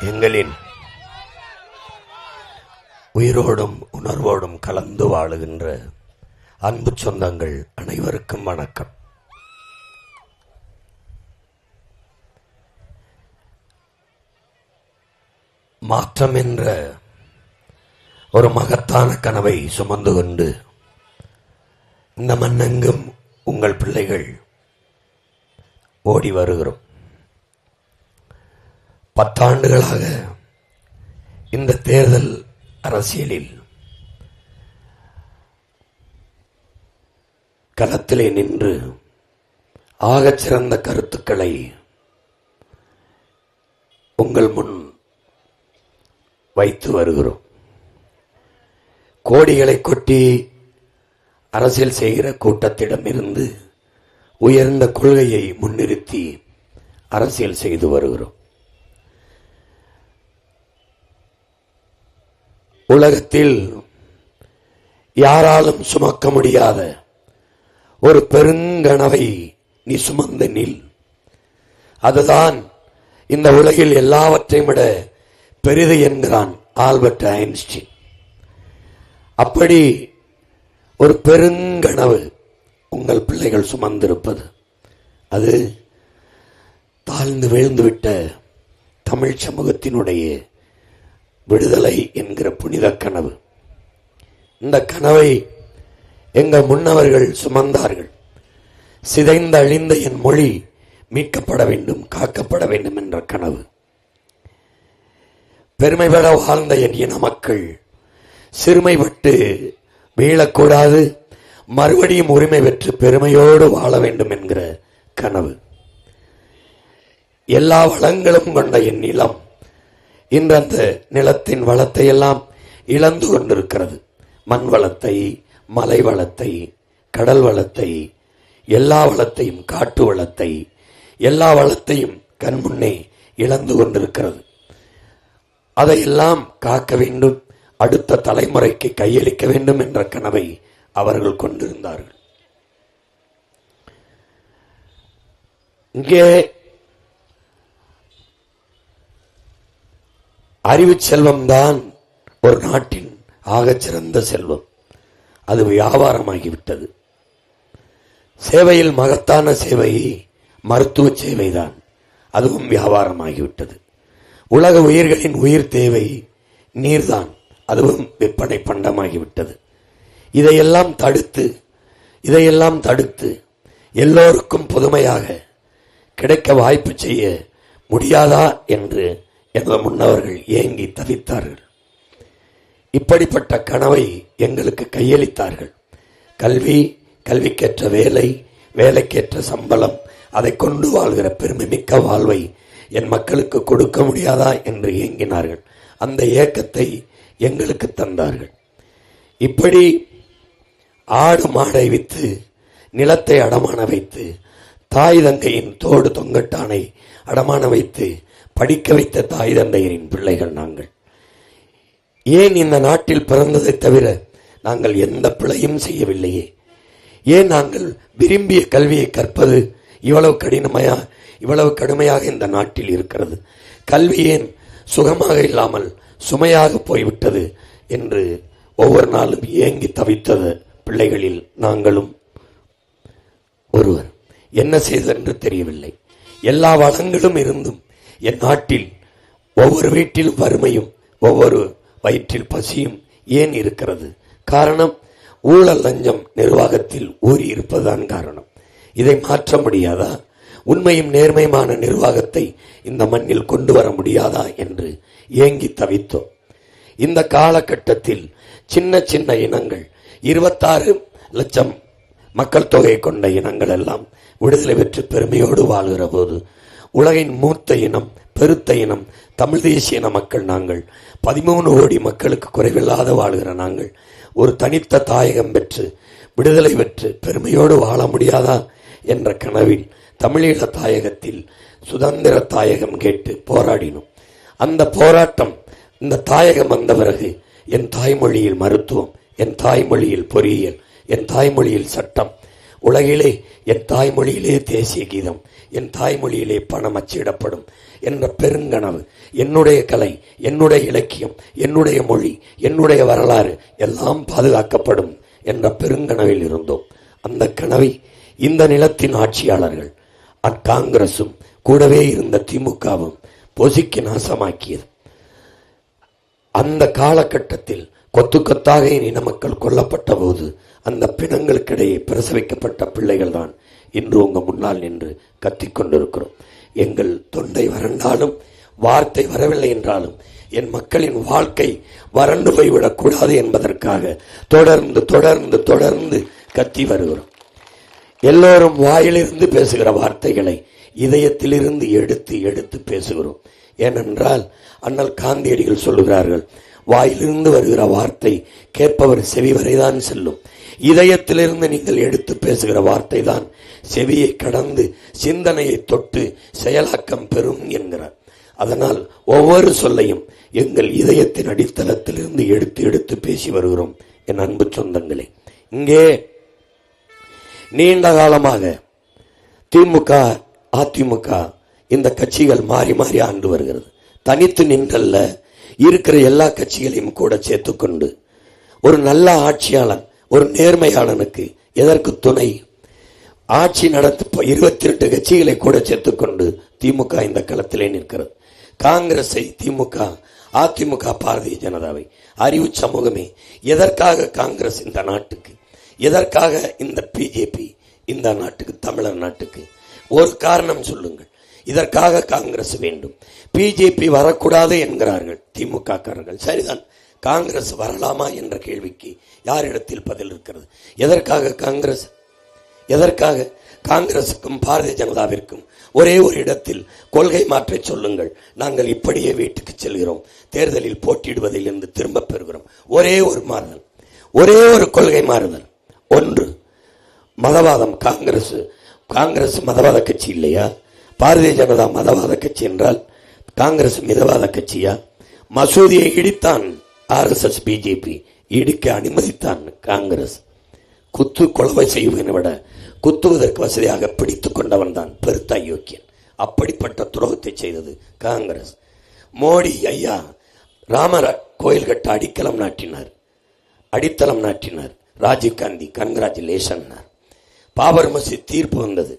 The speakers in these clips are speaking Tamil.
எங்களின் உயிரோடும் உணர்வோடும் கலந்து வாழுகின்ற அன்பு சொந்தங்கள் அனைவருக்கும் வணக்கம். மாற்றம் என்ற ஒரு மகத்தான கனவை சுமந்து கொண்டு இந்த மண்ணெங்கும் உங்கள் பிள்ளைகள் ஓடி வருகிறோம். 10 ஆண்டுகளாக இந்த தேர்தல் அரசியலில் களத்திலே நின்று ஆகச்சிறந்த கருத்துக்களை உங்கள் முன் வைத்து வருகிறோம். கோடிகளை கொட்டி அரசியல் செய்கிற கூட்டத்திடமிருந்து உயர்ந்த கொள்கையை முன்னிறுத்தி அரசியல் செய்து வருகிறோம். உலகத்தில் யாராலும் சுமக்க முடியாத ஒரு பெருங்கனவை நீ சுமந்து நில். அதுதான் இந்த உலகில் எல்லாவற்றையும் விட பெரிது என்கிறான் ஆல்பர்ட் ஐன்ஸ்டீன். அப்படி ஒரு பெருங்கனவு உங்கள் பிள்ளைகள் சுமந்திருப்பது, அது தாழ்ந்து வீழ்ந்துவிட்ட தமிழ் சமூகத்தினுடைய விடுதலை என்கிற புனித கனவு. இந்த கனவை எங்கள் முன்னவர்கள் சுமந்தார்கள். சிதைந்து அழிந்த என் மொழி மீட்கப்பட வேண்டும், காக்கப்பட வேண்டும் என்ற கனவு. பெருமை பெற வாழ்ந்த என் இன மக்கள் சிறுமைப்பட்டு வீழக்கூடாது, மறுபடியும் உரிமை பெற்று பெருமையோடு வாழ வேண்டும் என்கிற கனவு. எல்லா வளங்களும் கொண்ட என் நிலம் இன்று அந்த நிலத்தின் வளத்தை எல்லாம் இழந்து கொண்டிருக்கிறது. மண் வளத்தை, மலை வளத்தை, கடல் வளத்தை, எல்லா வளத்தையும், காட்டு வளத்தை, எல்லா வளத்தையும் கண்முன்னே இழந்து கொண்டிருக்கிறது. அதையெல்லாம் காக்க வேண்டும், அடுத்த தலைமுறைக்கு கையளிக்க வேண்டும் என்ற கனவை அவர்கள் கொண்டிருந்தார்கள். இங்கே அறிவு செல்வம்தான் ஒரு நாட்டின் ஆகச்சிறந்த செல்வம். அது வியாபாரமாகிவிட்டது. சேவையில் மகத்தான சேவை மருத்துவ சேவைதான், அதுவும் வியாபாரமாகிவிட்டது. உலக உயிர்களின் உயிர் தேவை நீர்தான், அதுவும் விற்பனை பண்டமாகிவிட்டது. இதையெல்லாம் தடுத்து எல்லோருக்கும் புதுமையாக கிடைக்க வாய்ப்பு செய்ய முடியாதா என்று எனது முன்னவர்கள் ஏங்கி தவித்தார்கள். இப்படிப்பட்ட கனவை எங்களுக்கு கையளித்தார்கள். கல்வி, கல்விக்கேற்ற வேலை, வேலைக்கேற்ற சம்பளம், அதை கொண்டு வாழ்கிற பெருமை மிக்க வாழ்வை என் மக்களுக்கு கொடுக்க முடியாதா என்று ஏங்கினார்கள். அந்த ஏக்கத்தை எங்களுக்கு தந்தார்கள். இப்படி ஆடு மாடை வித்து, நிலத்தை அடமான வைத்து, தாய் தந்தையின் தோடு தொங்கட்டானை அடமான வைத்து படிக்க வைத்த தாய் தந்தையரின் பிள்ளைகள் நாங்கள். ஏன் இந்த நாட்டில் பிறந்ததை தவிர நாங்கள் எந்த பிழையும் செய்யவில்லையே? ஏன் நாங்கள் விரும்பிய கல்வியை கற்பது இவ்வளவு கடுமையாக இந்த நாட்டில் இருக்கிறது? கல்வி ஏன் சுகமாக இல்லாமல் சுமையாக போய்விட்டது என்று ஒவ்வொரு நாளும் ஏங்கி தவித்தது பிள்ளைகளில் நாங்களும் ஒருவர். என்ன செய்தென்று தெரியவில்லை. எல்லா வளங்களும் இருந்தும் என் நாட்டில் ஒவ்வொரு வீட்டில் வறுமையும், ஒவ்வொரு வயிற்றில் பசியும் ஏன் இருக்கிறது? காரணம், ஊழல் லஞ்சம் நிர்வாகத்தில் ஊறி இருப்பதுதான் காரணம். இதை மாற்ற முடியாதா? உண்மையும் நேர்மையுமான நிர்வாகத்தை இந்த மண்ணில் கொண்டு வர முடியாதா என்று ஏங்கி தவித்தோம். இந்த காலகட்டத்தில் சின்ன சின்ன இனங்கள், 26 லட்சம் மக்கள் தொகை கொண்ட இனங்கள் எல்லாம் விடுதலை பெற்று பெருமையோடு வாழ்கிற போது, உலகின் மூத்த இனம், பெருத்த இனம், தமிழ் தேசிய இன மக்கள் நாங்கள், 13 கோடி மக்களுக்கு குறைவில்லாத வாழ்கிற நாங்கள் ஒரு தனித்த தாயகம் பெற்று விடுதலை பெற்று பெருமையோடு வாழ முடியாதா என்ற கனவில் தமிழீழ தாயகத்தில் சுதந்திர தாயகம் கேட்டு போராடினோம். அந்த போராட்டம், இந்த தாயகம் வந்த பிறகு என் தாய்மொழியில் மருத்துவம், என் தாய்மொழியில் பொறியியல், என் தாய்மொழியில் சட்டம், உலகிலே என் தாய்மொழியிலே தேசிய கீதம், என் தாய்மொழியிலே பணம் அச்சிடப்படும் என்ற பெருங்கனவு, என்னுடைய கலை, என்னுடைய இலக்கியம், என்னுடைய மொழி, என்னுடைய வரலாறு எல்லாம் பாதுகாக்கப்படும் என்ற பெருங்கனவில் இருந்தோம். அந்த கனவை இந்த நிலத்தின் ஆட்சியாளர்கள் காங்கிரசும் கூடவே இருந்த திமுகவும் பொசுக்கி நாசமாக்கியது. அந்த காலகட்டத்தில் கொத்து கொத்தாக இன மக்கள் கொல்லப்பட்ட போது அந்த பிணங்களுக்கிடையே பிரசவிக்கப்பட்ட பிள்ளைகள் தான் இன்று உங்க முன்னால் நின்று கத்திக்கொண்டிருக்கிறோம். எங்கள் தொண்டை வறண்டாலும், வார்த்தை வரவில்லை என்றாலும், என் மக்களின் வாழ்க்கை வறண்டு போய்விடக் கூடாது என்பதற்காக தொடர்ந்து தொடர்ந்து தொடர்ந்து கத்தி வருகிறோம். எல்லோரும் வாயிலிருந்து பேசுகிற வார்த்தைகளை இதயத்திலிருந்து எடுத்து எடுத்து பேசுகிறோம். ஏனென்றால் அண்ணல் காந்தியடிகள் சொல்லுகிறார்கள், வாயிலிருந்து வருகிற வார்த்தை கேட்பவர் செவி வரைதான் செல்லும். இதயத்திலிருந்து நீங்கள் எடுத்து பேசுகிற வார்த்தை தான் செவியை கடந்து சிந்தனையை தொட்டு செயலாக்கம் பெறும் என்கிறார். அதனால் ஒவ்வொரு சொல்லையும் எங்கள் இதயத்தின் அடித்தளத்திலிருந்து எடுத்து எடுத்து பேசி வருகிறோம். என் அன்பு சொந்தங்களே, இங்கே நீண்ட காலமாக திமுக, அதிமுக இந்த கட்சிகள் மாறி மாறி ஆண்டு வருகிறது. தனித்து நின்றல்ல, இருக்கிற எல்லா கட்சிகளையும் கூட சேர்த்துக்கொண்டு ஒரு நல்ல ஆட்சியாளன், ஒரு நேர்மையாளனுக்கு எதற்கு துணை? ஆட்சி நடத்த 22 கட்சிகளை கூட சேர்த்துக்கொண்டு திமுக இந்த களத்திலே நிற்கிறது. காங்கிரஸை திமுக, அதிமுக பாரதிய ஜனதாவை, அறிவு சமூகமே, எதற்காக காங்கிரஸ் இந்த நாட்டுக்கு, எதற்காக இந்த பிஜேபி இந்த நாட்டுக்கு, தமிழர் நாட்டுக்கு? ஒரு காரணம் சொல்லுங்கள். இதற்காக காங்கிரஸ் வேண்டும், பிஜேபி வரக்கூடாது என்கிறார்கள் திமுக காரர்கள். சரிதான், காங்கிரஸ் வரலாமா என்ற கேள்விக்கு யாரிடத்தில் பதில் இருக்கிறது? எதற்காக காங்கிரஸ்? எதற்காக? காங்கிரசுக்கும் பாரதிய ஜனதாவிற்கும் ஒரே ஒரு இடத்தில் கொள்கை மாற்ற சொல்லுங்கள். நாங்கள் இப்படியே வீட்டுக்கு செல்கிறோம், தேர்தலில் போட்டியிடுவதில் இருந்து திரும்ப பெறுகிறோம். ஒரே ஒரு மாறுதல், ஒரே ஒரு கொள்கை மாறுதல். ஒன்று, மதவாதம். காங்கிரஸ் மதவாத கட்சி இல்லையா? பாரதிய ஜனதா மதவாத கட்சி என்றால் காங்கிரஸ் மிதவாத கட்சியா? மசூதியை இடித்தான் RSS, பிஜேபி இடிக்க அனுமதித்தான் காங்கிரஸ். குத்து கொலை செய்வதை விட குத்துவதற்கு வசதியாக பிடித்துக் கொண்டவன் தான் பெருத்த அயோக்கியன். அப்படிப்பட்ட துரோகத்தை செய்தது காங்கிரஸ். மோடி ஐயா ராமர் கோயில் கட்ட அடித்தளம் நாட்டினார். ராஜீவ்காந்தி கன்கிராச்சுலேஷன். பாபர் மசீத் தீர்ப்பு வந்தது.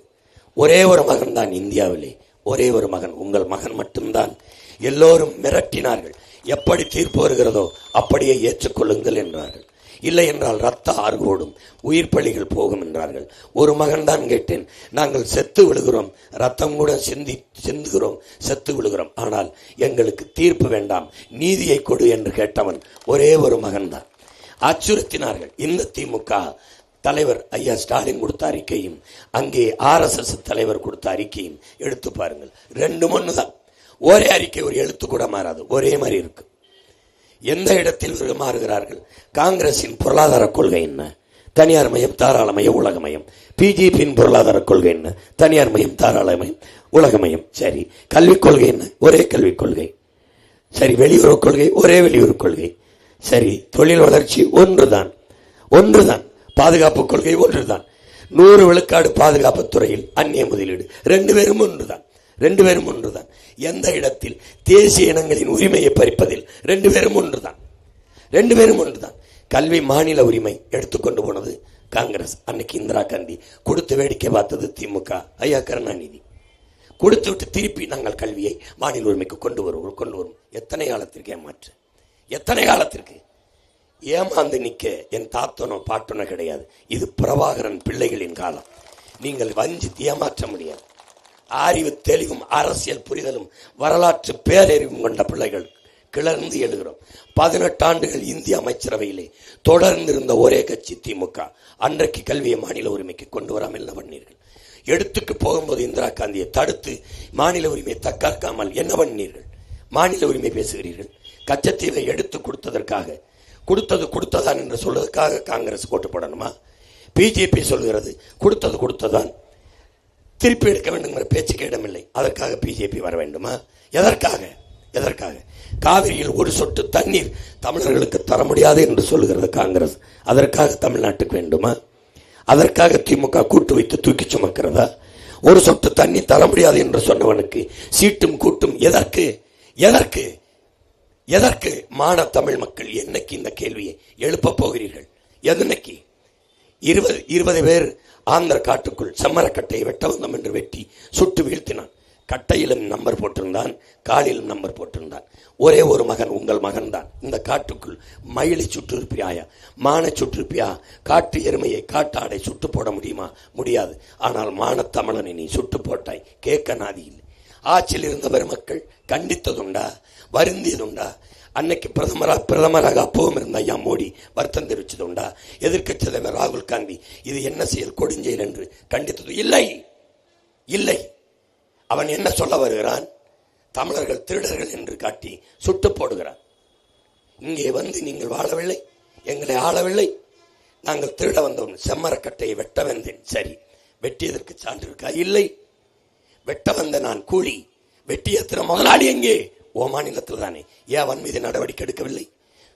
ஒரே ஒரு மகன் தான் இந்தியாவிலே, ஒரே ஒரு மகன், உங்கள் மகன் மட்டும்தான். எல்லோரும் மிரட்டினார்கள். எப்படி தீர்ப்பு வருகிறதோ அப்படியே ஏற்றுக்கொள்ளுங்கள் என்றார்கள். இல்லை என்றால் ரத்த ஆறு ஓடும், உயிர் பலிகள் போகும் என்றார்கள். ஒரு மகன் தான் கேட்டேன், நாங்கள் செத்து விழுகிறோம், ரத்தம் கூட சிந்துகிறோம், செத்து விழுகிறோம், ஆனால் எங்களுக்கு தீர்ப்பு வேண்டாம், நீதியை கொடு என்று கேட்டவன் ஒரே ஒரு மகன் தான். அச்சுறுத்தினார்கள். இந்த திமுக தலைவர் ஐயா ஸ்டாலின் கொடுத்த அறிக்கையும் அங்கே RSS தலைவர் கொடுத்த அறிக்கையும் எடுத்து பாருங்கள். 2 மண்ணு தான். ஒரே அறிக்கை ஒரு எழுத்து கூட மாறாது, ஒரே மாதிரி இருக்கு. எந்த இடத்தில் மாறுகிறார்கள்? காங்கிரசின் பொருளாதார கொள்கை என்ன? தனியார் மயம், தாராளமய, உலகமயம். பிஜேபியின் பொருளாதார கொள்கை என்ன? தனியார் மயம், தாராளமயம், உலகமயம். சரி, கல்விக் கொள்கை என்ன? ஒரே கல்விக் கொள்கை. சரி, வெளியுறவு கொள்கை ஒரே வெளியுறவு கொள்கை. சரி, தொழில் வளர்ச்சி ஒன்றுதான். பாதுகாப்பு கொள்கை ஒன்றுதான். 100 விழுக்காடு பாதுகாப்பு துறையில் அந்நிய முதலீடு. 2 பேரும் ஒன்றுதான். எந்த இடத்தில் தேசிய இனங்களின் உரிமையை பறிப்பதில் 2 பேரும் ஒன்றுதான். கல்வி மாநில உரிமை எடுத்துக்கொண்டு போனது காங்கிரஸ். அன்னைக்கு இந்திரா காந்தி கொடுத்து வேடிக்கை பார்த்தது திமுக ஐயா கருணாநிதி. கொடுத்து விட்டு திருப்பி நாங்கள் கல்வியை மாநில உரிமைக்கு கொண்டு வரும். எத்தனை காலத்திற்கு ஏமாற்று? எத்தனை காலத்திற்கு? ஏமாந்து நிக்க என் தாத்தனோ பாட்டனோ கிடையாது. இது பிரபாகரன் பிள்ளைகளின் காலம். நீங்கள் வஞ்சி ஏமாற்ற முடியாது. அறிவு தெளிவும் அரசியல் புரிதலும் வரலாற்று பேரறிவும் கொண்ட பிள்ளைகள் கிளர்ந்து எழுகிறோம். 18 ஆண்டுகள் இந்திய அமைச்சரவையிலே தொடர்ந்து இருந்த ஒரே கட்சி திமுக. அன்றைக்கு கல்வியை மாநில உரிமைக்கு கொண்டு வராமல் என்ன பண்ணீர்கள்? எடுத்துக்கு போகும்போது இந்திரா காந்தியை தடுத்து மாநில உரிமையை தக்காக்காமல் என்ன பண்ணீர்கள்? மாநில உரிமை பேசுகிறீர்கள். கச்சத்தீவை எடுத்து கொடுத்ததற்காக, கொடுத்ததான் என்று சொல்வதற்காக காங்கிரஸ் போட்டு போடணுமா? பிஜேபி சொல்கிறது கொடுத்ததான், திருப்பி எடுக்க வேண்டும் பேச்சுக்கு இடமில்லை. அதற்காக பிஜேபி வர வேண்டுமா? எதற்காக? காவிரியில் ஒரு சொட்டு தண்ணீர் தமிழர்களுக்கு தர முடியாது என்று சொல்லுகிறது காங்கிரஸ். அதற்காக தமிழ்நாட்டுக்கு வேண்டுமா? அதற்காக திமுக கூட்டு வைத்து தூக்கி சுமக்கிறதா? ஒரு சொட்டு தண்ணி தர முடியாது என்று சொன்னவனுக்கு சீட்டும் கூட்டும் எதற்கு? எதற்கு? எதற்கு? மான தமிழ் மக்கள் என்னைக்கு இந்த கேள்வியை எழுப்ப போகிறீர்கள்? எதனைக்கு? 20 பேர் ஆந்திர காட்டுக்குள் செம்மரக்கட்டையை வெட்ட வந்தோம் என்று வெட்டி சுட்டு வீழ்த்தினான். கட்டையிலும் நம்பர் போட்டிருந்தான், காலிலும் நம்பர் போட்டிருந்தான். ஒரே ஒரு மகன், உங்கள் மகன் தான். இந்த காட்டுக்குள் மயிலை சுற்றிருப்பியாயா? மான சுற்றிருப்பியா? காட்டு எருமையை காட்டாடை சுட்டு போட முடியுமா? முடியாது. ஆனால் மானத்தமிழனை நீ சுட்டு போட்டாய். கேட்க நாதி இல்லை. ஆட்சியில் இருந்த பெருமக்கள் கண்டித்ததுண்டா? வருந்தியதுண்டா? அன்னைக்கு பிரதமராக அப்பவும் இருந்த ஐயா மோடி வருத்தம் தெரிவித்ததுண்டா? எதிர்க்கட்சி தலைவர் ராகுல் காந்தி இது என்ன செயல், கொடுஞ்செயல் என்று கண்டித்தது இல்லை. இல்லை. அவன் என்ன சொல்ல வருகிறான்? தமிழர்கள் திருடர்கள் என்று காட்டி சுட்டு போடுகிறான். இங்கே வந்து நீங்கள் வாழவில்லை, எங்களை ஆளவில்லை, நாங்கள் திருட வந்தோம், செம்மரக்கட்டையை வெட்ட வந்தேன். சரி, வெட்டியதற்கு சான்று இருக்கா? இல்லை. வெட்ட வந்த நான் கூலி, வெட்டிய திற முதலாளி எங்கே? ஓ மாநிலத்தில் தானே. ஏன் அவன் மீது நடவடிக்கை எடுக்கவில்லை?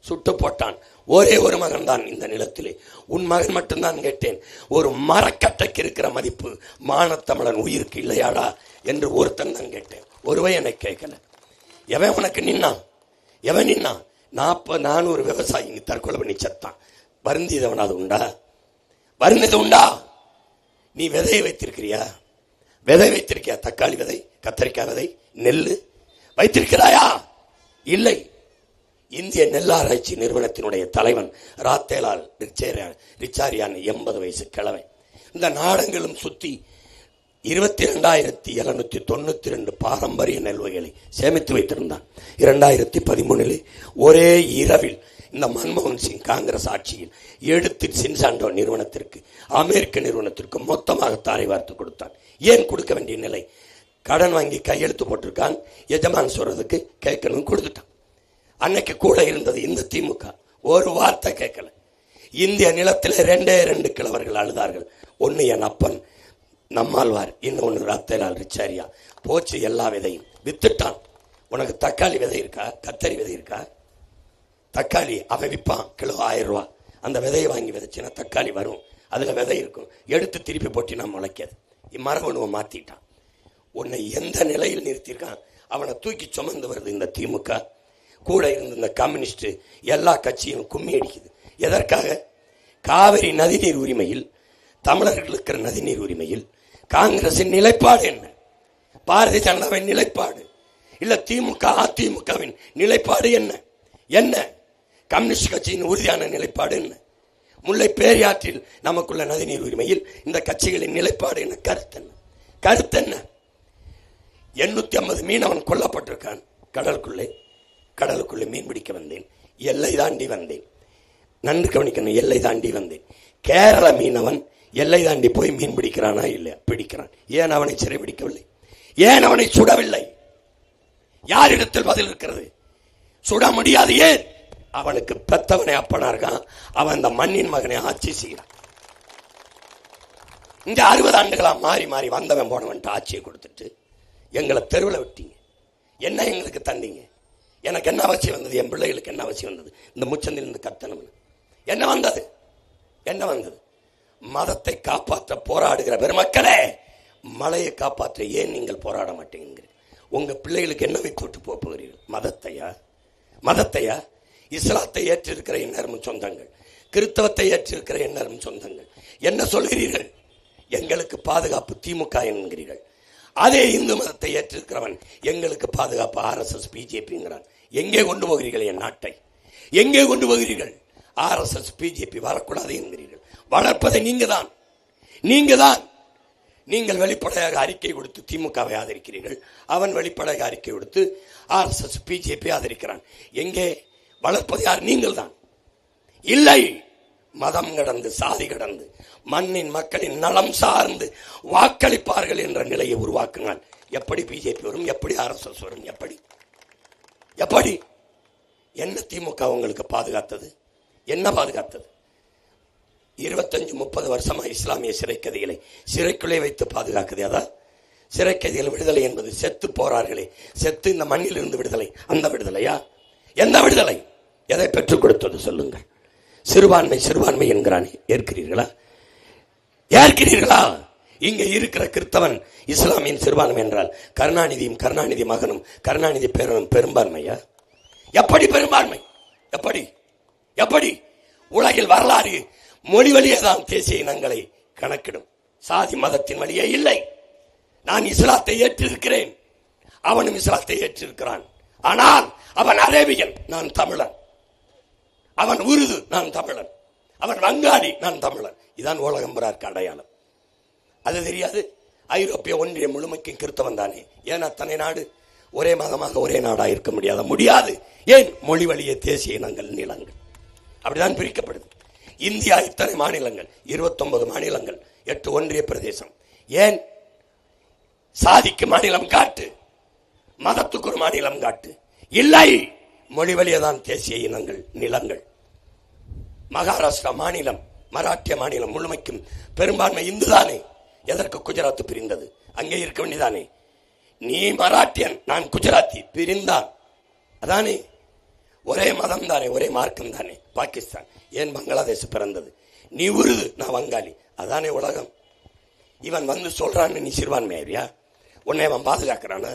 சுட்டு போட்டான். ஒரே ஒரு மகன் தான் இந்த நிலத்திலே. உன் மகன் மட்டும்தான் கேட்டேன். ஒரு மரக்கட்டைக்கு இருக்கிற மதிப்பு மானத்தமிழன் உயிருக்கு இல்லையாடா என்று ஒருத்தன் தான் கேட்டேன். ஒருவன் என்னை கேட்கல. எவன் உனக்கு நின்னான்? எவன் நின்னான்? 400 விவசாயி இங்கு தற்கொலை பண்ணி செத்தான். வருந்தியதவனாது உண்டா? வருந்தது உண்டா? நீ விதையை வைத்திருக்கிறியா? விதை வைத்திருக்கியா? தக்காளி விதை, கத்தரிக்காய் விதை, நெல்லு வைத்திருக்கிறாயா? இல்லை. இந்திய நெல்லாராய்ச்சி நிறுவனத்தினுடைய தலைவன் ராத்தேலால் ரிச்சாரியான் 80 வயசு கிழமை. இந்த நாடங்களும் சுத்தி 22,792 பாரம்பரிய நெல் வகைகளை சேமித்து வைத்திருந்தான். 2013 ஒரே இரவில் இந்த மன்மோகன் சிங் காங்கிரஸ் ஆட்சியில் எடுத்து சின்சாண்டோ நிறுவனத்திற்கு, அமெரிக்க நிறுவனத்திற்கு மொத்தமாக தாரை வார்த்து கொடுத்தான். ஏன் கொடுக்க வேண்டிய நிலை? கடன் வாங்கி கையெழுத்து போட்டிருக்கான். எஜமான் சொல்றதுக்கு கேட்கணும், கொடுத்துட்டான். அன்னைக்கு கூட இருந்தது இந்த திமுக. ஒரு வார்த்தை கேட்கல. இந்திய நிலத்தில் 2 கிழவர்கள் அழுதார்கள். ஒன்னு என் அப்பன் நம்மாழ்வார், இன்னொன்னு ராத்தேலால் ரிச்சாரியா. போச்சு எல்லா விதையும் வித்துட்டான். உனக்கு தக்காளி விதை இருக்கா? கத்தரி விதை இருக்கா? தக்காளி அவன் விற்பான் கிலோ 1000 ரூபாய். அந்த விதையை வாங்கி விதைச்சினா தக்காளி வரும், அதுல விதை இருக்கும். எடுத்து திருப்பி போட்டினா முளைக்காது. மரபணுவை மாத்திட்டான். உன்னை எந்த நிலையில் நிறுத்தியிருக்கான்? அவனை தூக்கி சுமந்து வருது இந்த திமுக. கூட இருந்த இந்த கம்யூனிஸ்ட் எல்லா கட்சியும் கும்மி அடிக்குது. எதற்காக? காவிரி நதிநீர் உரிமையில், தமிழர்களுக்கு இருக்கிற நதிநீர் உரிமையில் காங்கிரசின் நிலைப்பாடு என்ன? பாரதிய ஜனதாவின் நிலைப்பாடு இல்ல திமுக அதிமுகவின் நிலைப்பாடு என்ன? என்ன? கம்யூனிஸ்ட் கட்சியின் உறுதியான நிலைப்பாடு என்ன? முல்லை பேரியாற்றில் நமக்குள்ள நதிநீர் உரிமையில் இந்த கட்சிகளின் நிலைப்பாடு என்ன? கருத்து என்ன? கருத்து என்ன? 850 மீனவன் கொல்லப்பட்டிருக்கான் கடலுக்குள்ளே மீன் பிடிக்க வந்தேன். எல்லை தாண்டி வந்தேன். நன்கு கவனிக்கணும், எல்லை தாண்டி வந்தேன். கேரள மீனவன் எல்லை தாண்டி போய் மீன் பிடிக்கிறானா? இல்லையா? பிடிக்கிறான். ஏன் அவனை சிறைபிடிக்கவில்லை? ஏன் அவனை சுடவில்லை? யாரிடத்தில் பதில் இருக்கிறது? சுட முடியாது. ஏன்? அவனுக்கு பெத்தவனை அப்பனா இருக்கான். அவன் அந்த மண்ணின் மகனை ஆட்சி செய்கிறான். இங்க 60 ஆண்டுகளா மாறி மாறி வந்தவன் போனவன்ட்டு ஆட்சியை கொடுத்துட்டு எங்களை தெருவில் விட்டீங்க. என்ன எங்களுக்கு தந்தீங்க? எனக்கு என்ன அவசியம் வந்தது? என் பிள்ளைகளுக்கு என்ன அவசியம் வந்தது? இந்த முச்சந்தில் இருந்து கத்தனம் என்ன வந்தது? என்ன வந்தது? மதத்தை காப்பாற்ற போராடுகிற பெருமக்களே, மலையை காப்பாற்ற ஏன் நீங்கள் போராட மாட்டேங்கிறீர்கள்? உங்க பிள்ளைகளுக்கு என்ன வைத்து விட்டு போகிறீர்கள்? மதத்தையா? இஸ்லாத்தை ஏற்றிருக்கிற எண்ணரும் சொந்தங்கள், கிறிஸ்தவத்தை ஏற்றிருக்கிற எண்ணரும் சொந்தங்கள் என்ன சொல்கிறீர்கள்? எங்களுக்கு பாதுகாப்பு திமுக என்கிறீர்கள். அதே இந்து மதத்தை ஏற்றிருக்கிறவன் எங்களுக்கு பாதுகாப்பு RSS பிஜேபிங்கிறான். எங்கே கொண்டு போகிறீர்கள் என் நாட்டை? எங்கே கொண்டு போகிறீர்கள்? RSS பிஜேபி வரக்கூடாது என்கிறீர்கள். வளர்ப்பதை நீங்க தான். நீங்கள் வெளிப்படையாக அறிக்கை கொடுத்து திமுகவை ஆதரிக்கிறீர்கள். அவன் வெளிப்படையாக அறிக்கை கொடுத்து RSS பிஜேபி ஆதரிக்கிறான். எங்கே வளர்ப்பது யார்? நீங்கள் தான். இல்லை, மதம் கடந்து சாதி கடந்து மண்ணின் மக்களின் நலம் சார்ந்து வாக்களிப்பார்கள் என்ற நிலையை உருவாக்குங்கள். எப்படி பிஜேபி வரும்? எப்படி RSS வரும்? எப்படி? என்ன திமுக உங்களுக்கு பாதுகாத்தது? என்ன பாதுகாத்தது? 25-30 வருஷமா இஸ்லாமிய சிறைக்கதிகளை சிறைக்குள்ளே வைத்து பாதுகாக்குது. அதான் சிறைக்கதிகள் விடுதலை என்பது. செத்து போறார்களே, செத்து இந்த மண்ணில் இருந்து விடுதலை, அந்த விடுதலையா? எந்த விடுதலை? எதை பெற்றுக் கொடுத்தது சொல்லுங்கள். சிறுபான்மை என்கிறானே, ஏற்கிறீர்களா? ஏற்கிறீர்களா? இங்க இருக்கிற கிறிஸ்தவன் இஸ்லாமியின் சிறுபான்மை என்றால் கருணாநிதியும் கருணாநிதி மகனும் கருணாநிதி பேரனும் பெரும்பான்மையா? எப்படி பெரும்பான்மை? எப்படி எப்படி? உலகில் வரலாறு மொழி வழியே தான் தேசிய இனங்களை கணக்கிடும், சாதி மதத்தின் வழியே இல்லை. நான் இஸ்லாத்தை ஏற்றிருக்கிறேன், அவனும் இஸ்லாத்தை ஏற்றிருக்கிறான். ஆனால் அவன் அரேபியன், நான் தமிழன். அவன் உருது, நான் தமிழன். அவன் வங்காளி, நான் தமிழன். இதான் உலகம்பராருக்கு அடையாளம். அது தெரியாது. ஐரோப்பிய ஒன்றியம் முழுமைக்கும் கிறிஸ்தவன் தானே. ஏன் அத்தனை நாடு ஒரே மதமாக ஒரே நாடாக இருக்க முடியாது. ஏன்? மொழி வழியே தேசிய இனங்கள் நிலங்கள் அப்படிதான் பிரிக்கப்படுது. இந்தியா இத்தனை மாநிலங்கள், 29 மாநிலங்கள், 8 ஒன்றிய பிரதேசம். ஏன்? சாதிக்கு மாநிலம் காட்டு, மதத்துக்கு ஒரு மாநிலம் காட்டு. இல்லை, மொழி வழியே தான் தேசிய இனங்கள் நிலங்கள். மகாராஷ்டிரா மாநிலம், மராட்டிய மாநிலம் முழுமைக்கும் பெரும்பான்மை இந்து தானே. எதற்கு குஜராத் பிரிந்தது? அங்கே இருக்க வேண்டியதானே. நீ மராட்டியன், நான் குஜராத்தி, பிரிந்தான் அதானே. ஒரே மதம் தானே, ஒரே மார்க்கம் தானே. பாகிஸ்தான் ஏன் பங்களாதேஷ் பிறந்தது? நீ உருது, நான் வங்காளி, அதானே உலகம். இவன் வந்து சொல்றான்னு நீ சிறுபான்மையா? உன்னை அவன் பாதுகாக்கிறானா?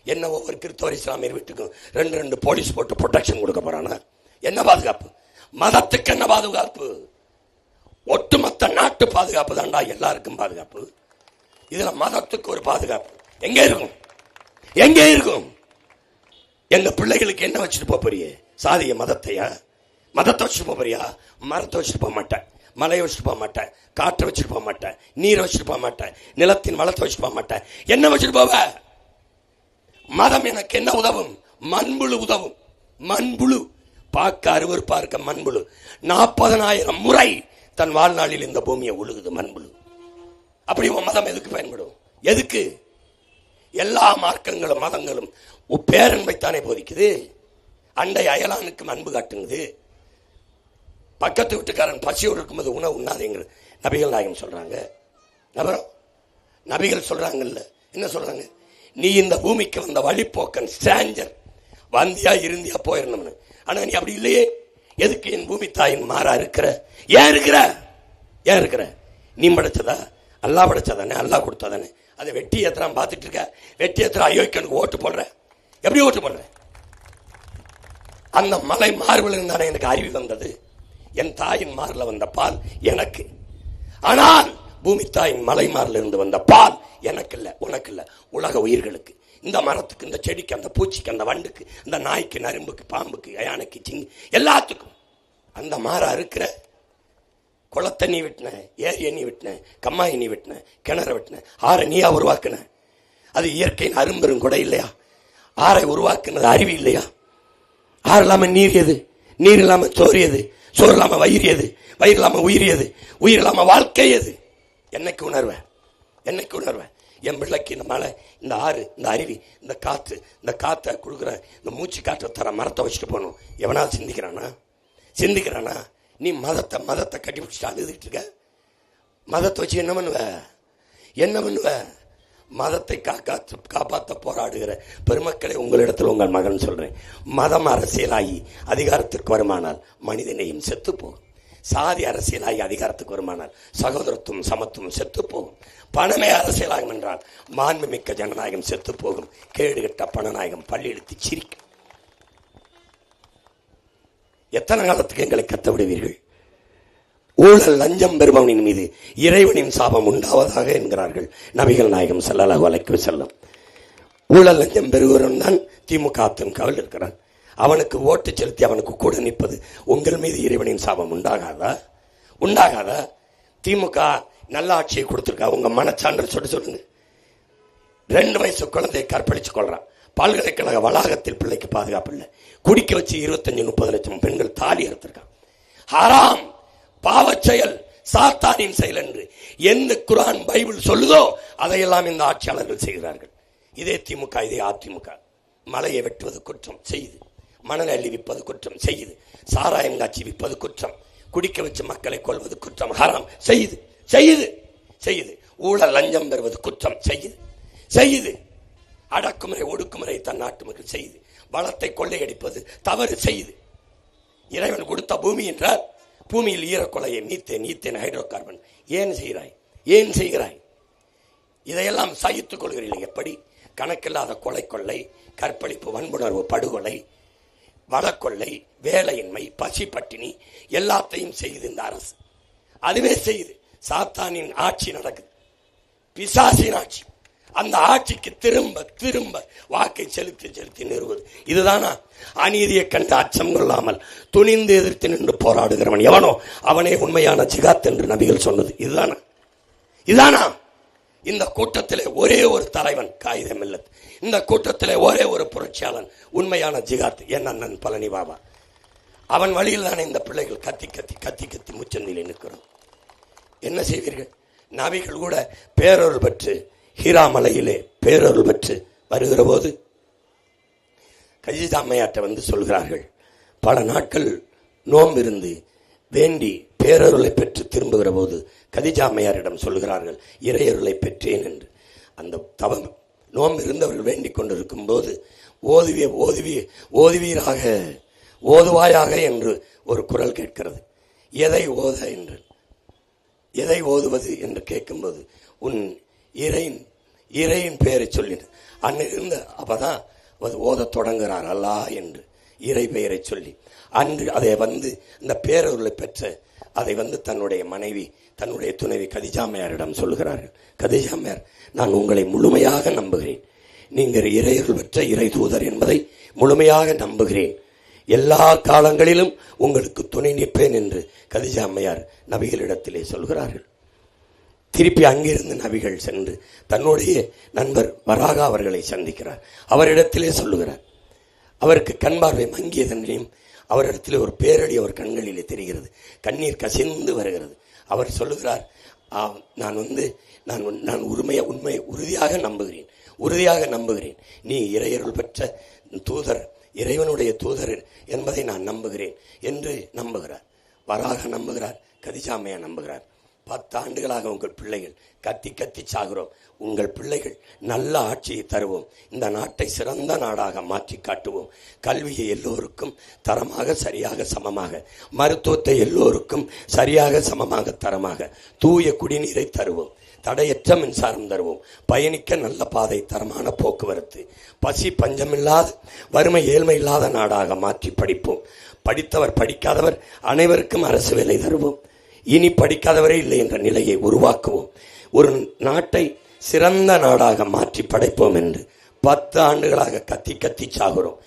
என்ன ஒவ்வொரு கிறிஸ்தவ இஸ்லாமியர் வீட்டுக்கும் 2 போலீஸ் போட்டு ப்ரொடெக்ஷன் கொடுக்க போறானா? என்ன பாதுகாப்பு? மதத்துக்கு என்ன பாதுகாப்பு? ஒட்டுமொத்த நாட்டு பாதுகாப்பு தாண்டா எல்லாருக்கும் பாதுகாப்பு. இதுல மதத்துக்கு ஒரு பாதுகாப்பு எங்க இருக்கும்? எங்க இருக்கும்? எங்க பிள்ளைகளுக்கு என்ன வச்சுட்டு போறிய? சாதிய மதத்தையா? மதத்தை வச்சுட்டு போறியா? மரத்தை வச்சுட்டு போக மாட்டேன், மலையை வச்சுட்டு போக மாட்டேன், காற்றை வச்சுட்டு போக மாட்டேன், நீரை வச்சுட்டு போக மாட்டேன், நிலத்தின் வளத்தை வச்சுட்டு போக மாட்டேன். என்ன வச்சுட்டு போவ? மதம் எனக்கு என்ன உதவும்? மண்புழு உதவும். மண்புழு பார்க்க அருவருப்பா இருக்க மண்புழு 40,000 முறை தன் வாழ்நாளில் இந்த பூமியை உழுகுது மண்புழு. அப்படி மதம் எதுக்கு பயன்படும்? எதுக்கு? எல்லா மார்க்கங்களும் மதங்களும் பேரன்பைத்தானே போதிக்குது. அண்டை அயலானுக்கு அன்பு காட்டுங்குது. பக்கத்து வீட்டுக்காரன் பசியோடு இருக்கும்போது உணவு உண்ணாதேங்கிற நபிகள் நாயகம் சொல்றாங்க. அப்புறம் நபிகள் சொல்றாங்கல்ல, என்ன சொல்றாங்க? நீ இந்த பூமிக்கு வந்த வழிபோக்கன், ஸ்ட்ரேஞ்சர், வந்தியா இருந்தியா போயிடணும்னு. ஆனா நீ அப்படி இல்லையே. எதுக்கு என் பூமி தாயின் மாறா இருக்கிற? ஏன் இருக்கிற? ஏன் இருக்கிற? நீ படைச்சதா? அல்லா படைச்சதானே, அல்லா கொடுத்தாதானே. அதை வெட்டி ஏத்துறான் பார்த்துட்டு இருக்க. வெட்டி ஏத்துற அயோக்கியனுக்கு ஓட்டு போடுற. எப்படி ஓட்டு போடுற? அந்த மலை மார்பில் இருந்தானே எனக்கு அறிவு வந்தது. என் தாயின் மார்ல வந்த பால் எனக்கு. ஆனால் பூமி தாயின் மலை மார்ல இருந்து வந்த பால் எனக்கு இல்ல, உனக்கு இல்ல, உலக உயிர்களுக்கு. இந்த மரத்துக்கு, இந்த செடிக்கு, அந்த பூச்சிக்கு, அந்த வண்டுக்கு, இந்த நாய்க்கு, நரும்புக்கு, பாம்புக்கு, யானைக்கு, சிங்கி, எல்லாத்துக்கும் அந்த மாறா இருக்கிற. குளத்தை நீ விட்டுன, ஏரிய நீ விட்டுன, கம்மாயை நீ விட்டுன, கிணற விட்டுன, ஆறை நீயா உருவாக்குன. அது இயற்கையின் அரும்பெரும் கூட இல்லையா? ஆறை உருவாக்குனது அறிவு இல்லையா? ஆறு இல்லாம நீர் எது? நீர் இல்லாம சோறியது, சோறு இல்லாம வயிறியது, வயிறு இல்லாம உயிரியது, உயிர் இல்லாம வாழ்க்கை எது? என்னைக்கு உணர்வேன்? என்னைக்கு உணர்வேன்? என் பிள்ளைக்கு இந்த மலை, இந்த ஆறு, இந்த அருவி, இந்த காத்து, இந்த காத்தை கொடுக்குற இந்த மூச்சு காற்றை தர மரத்தை வச்சுட்டு போகணும். எவனா சிந்திக்கிறானா? சிந்திக்கிறானா? நீ மதத்தை கட்டி பிடிச்சிட்டு அழுதுட்டு இருக்க. மதத்தை வச்சு என்ன பண்ணுவ? என்ன பண்ணுவ? மதத்தை காப்பாற்ற போராடுகிற பெருமக்களை உங்களிடத்தில் உங்கள் மகன் சொல்றேன். மதம் அரசியலாகி அதிகாரத்திற்கு வருமானால் மனிதனையும் செத்து போகும். சாதி அரசியலாகி அதிகாரத்துக்கு வருமானால் சகோதரத்துவம் சமத்துவம் செத்து போகும். பணமே அரசியலாகும் என்றால் மாண்புமிக்க ஜனநாயகம் செத்து போகும். கேடுகட்ட பணநாயகம் பள்ளி எடுத்து சிரிக்கும். எத்தனை காலத்துக்கு எங்களை கத்த விடுவீர்கள்? ஊழல் லஞ்சம் பெறுபவனின் மீது இறைவனின் சாபம் உண்டாவதாக என்கிறார்கள் நபிகள் நாயகம் ஸல்லல்லாஹு அலைஹி வஸல்லம். ஊழல் லஞ்சம் பெறுகிறவன் தான் திமுக அதிமுகவில் இருக்கிறான். அவனுக்கு ஓட்டு செலுத்தி அவனுக்கு கூட நிற்பது உங்கள் மீது இறைவனின் சாபம் உண்டாகாதா? உண்டாகாதா? திமுக நல்ல ஆட்சியை கொடுத்திருக்கா? உங்க மனச்சான்று சொல்லுங்க. 2 வயசு குழந்தையை கற்பழிச்சு கொள்றான். பல்கலைக்கழக வளாகத்தில் பிள்ளைக்கு பாதுகாப்பு இல்லை. குடிக்க வச்சு 25-30 லட்சம் பெண்கள் தாலி அறுத்திருக்கான். ஹராம், பாவ செயல், சாத்தானின் செயல் என்று எந்த குர்ஆன் பைபிள் சொல்லுதோ அதையெல்லாம் இந்த ஆட்சியாளர்கள் செய்கிறார்கள். இதே திமுக, இதே அதிமுக மலையை வெட்டுவது குற்றம் செய்யுது, மணல் அள்ளி விற்பது குற்றம் செய்யுது, சாராயம் காட்சி விற்பது குற்றம், குடிக்க வச்சு மக்களை கொல்வது குற்றம், ஹராம் செய்யுது செய்யுது செய்யுது. ஊழல் லஞ்சம் பெறுவது குற்றம் செய்யுது செய்யுது. அடக்குமுறை ஒடுக்குமுறை தன் நாட்டு மக்கள் செய்யுது. வளத்தை கொள்ளையடிப்பது தவறு செய்யுது. இறைவன் கொடுத்த பூமி என்றால் பூமியில் ஈரக்கொலையை, மீத்தேன் ஹைட்ரோ கார்பன் ஏன் செய்கிறாய்? ஏன் செய்கிறாய்? இதையெல்லாம் சகித்துக் கொள்கிறீர்கள். எப்படி? கணக்கில்லாத கொலை, கொள்ளை, கற்பழிப்பு, வன்புணர்வு, படுகொலை, வடக்கொள்ளை, வேலையின்மை, பசி, பட்டினி எல்லாத்தையும் செய்து இந்த அரசு. அதுவே செய்து சாத்தானின் ஆட்சி நடக்குது, பிசாசின் ஆட்சி. அந்த ஆட்சிக்கு திரும்ப திரும்ப வாக்கை செலுத்தி செலுத்தி நிறுவது. இதுதானா? அநீதியை கண்டு அச்சம் கொள்ளாமல் துணிந்து எதிர்த்து நின்று போராடுகிறவன் எவனோ அவனே உண்மையான ஜிகாத் என்று நபிகள் சொன்னது. இதுதானா? இதானா? இந்த கூட்டத்திலே ஒரே ஒரு தலைவன் காயிதே மில்லத், இந்த கூட்டத்திலே ஒரே ஒரு புரட்சியாளன் உண்மையான ஜிகாத், என் அண்ணன் பழனி பாபா. அவன் வழியில் தானே இந்த பிள்ளைகள் கத்தி கத்தி கத்தி கத்தி முச்சந்தியில் நிற்கிறோம். என்ன செய்வீர்கள்? நபிகள் கூட பேரொருள் பெற்று ஹீரா மலையிலே பேரொருள் பெற்று வருகிற போது கதீஜா அம்மையார்ட்ட வந்து சொல்கிறார்கள், பல நாட்கள் நோம்பிருந்து வேண்டி பேரருளை பெற்று திரும்புகிற போது கதீஜா அம்மையாரிடம் சொல்கிறார்கள், இறையருளை பெற்றேன் என்று. அந்த தவம் நோம்பு இருந்தவர்கள் வேண்டிக் கொண்டிருக்கும் போது ஓதுவீராக, ஓதுவாயாக என்று ஒரு குரல் கேட்கிறது. எதை ஓத என்று, எதை ஓதுவது என்று கேட்கும்போது உன் இறையின் பெயரை சொல்லிடு. அன்னிலிருந்து அப்பதான் ஓத தொடங்குகிறார் அல்லாஹ் என்று இறை பெயரை சொல்லி. அன்று அதை வந்து இந்த பேரருளை பெற்ற அதை வந்து தன்னுடைய மனைவி, தன்னுடைய துணைவி கதீஜா அம்மையாரிடம் சொல்லுகிறார்கள். கதீஜா அம்மையார், நான் உங்களை முழுமையாக நம்புகிறேன். நீங்கள் இறையருள் பெற்ற இறை தூதர் என்பதை முழுமையாக நம்புகிறேன். எல்லா காலங்களிலும் உங்களுக்கு துணை நிற்பேன் என்று கதீஜா அம்மையார் நபிகளிடத்திலே சொல்கிறார்கள். திருப்பி அங்கிருந்து நபிகள் சென்று தன்னுடைய நண்பர் வராகா அவர்களை சந்திக்கிறார். அவரிடத்திலே சொல்லுகிறார். அவருக்கு கண் பார்வை மங்கியதனையும் அவரிடத்திலே ஒரு பேரடி அவர் கண்களிலே தெரிகிறது, கண்ணீர் கசிந்து வருகிறது. அவர் சொல்லுகிறார், நான் உண்மை உறுதியாக நம்புகிறேன். நீ இறையருள் பெற்ற தூதர், இறைவனுடைய தூதர் என்பதை நான் நம்புகிறேன் என்று நம்புகிறார். வராக நம்புகிறார், கதீஜா அம்மையார் நம்புகிறார். 10 ஆண்டுகளாக உங்கள் பிள்ளைகள் கத்தி கத்தி சாகிறோம், உங்கள் பிள்ளைகள் நல்ல ஆட்சியை தருவோம், இந்த நாட்டை சிறந்த நாடாக மாற்றி காட்டுவோம், கல்வியை எல்லோருக்கும் தரமாக சரியாக சமமாக, மருத்துவத்தை எல்லோருக்கும் சரியாக சமமாக தரமாக, தூய குடிநீரை தருவோம், தடையற்ற மின்சாரம் தருவோம், பயணிக்க நல்ல பாதை, தரமான போக்குவரத்து, பசி பஞ்சமில்லாத வறுமை ஏழ்மை இல்லாத நாடாக மாற்றி படிப்போம், படித்தவர் படிக்காதவர் அனைவருக்கும் அரசு வேலை தருவோம், இனி படிக்காதவரே இல்லை என்ற நிலையை உருவாக்குவோம், ஒரு நாட்டை சிறந்த நாடாக மாற்றி படைப்போம் என்று 10 ஆண்டுகளாக கத்தி கத்தி சாகிறோம்.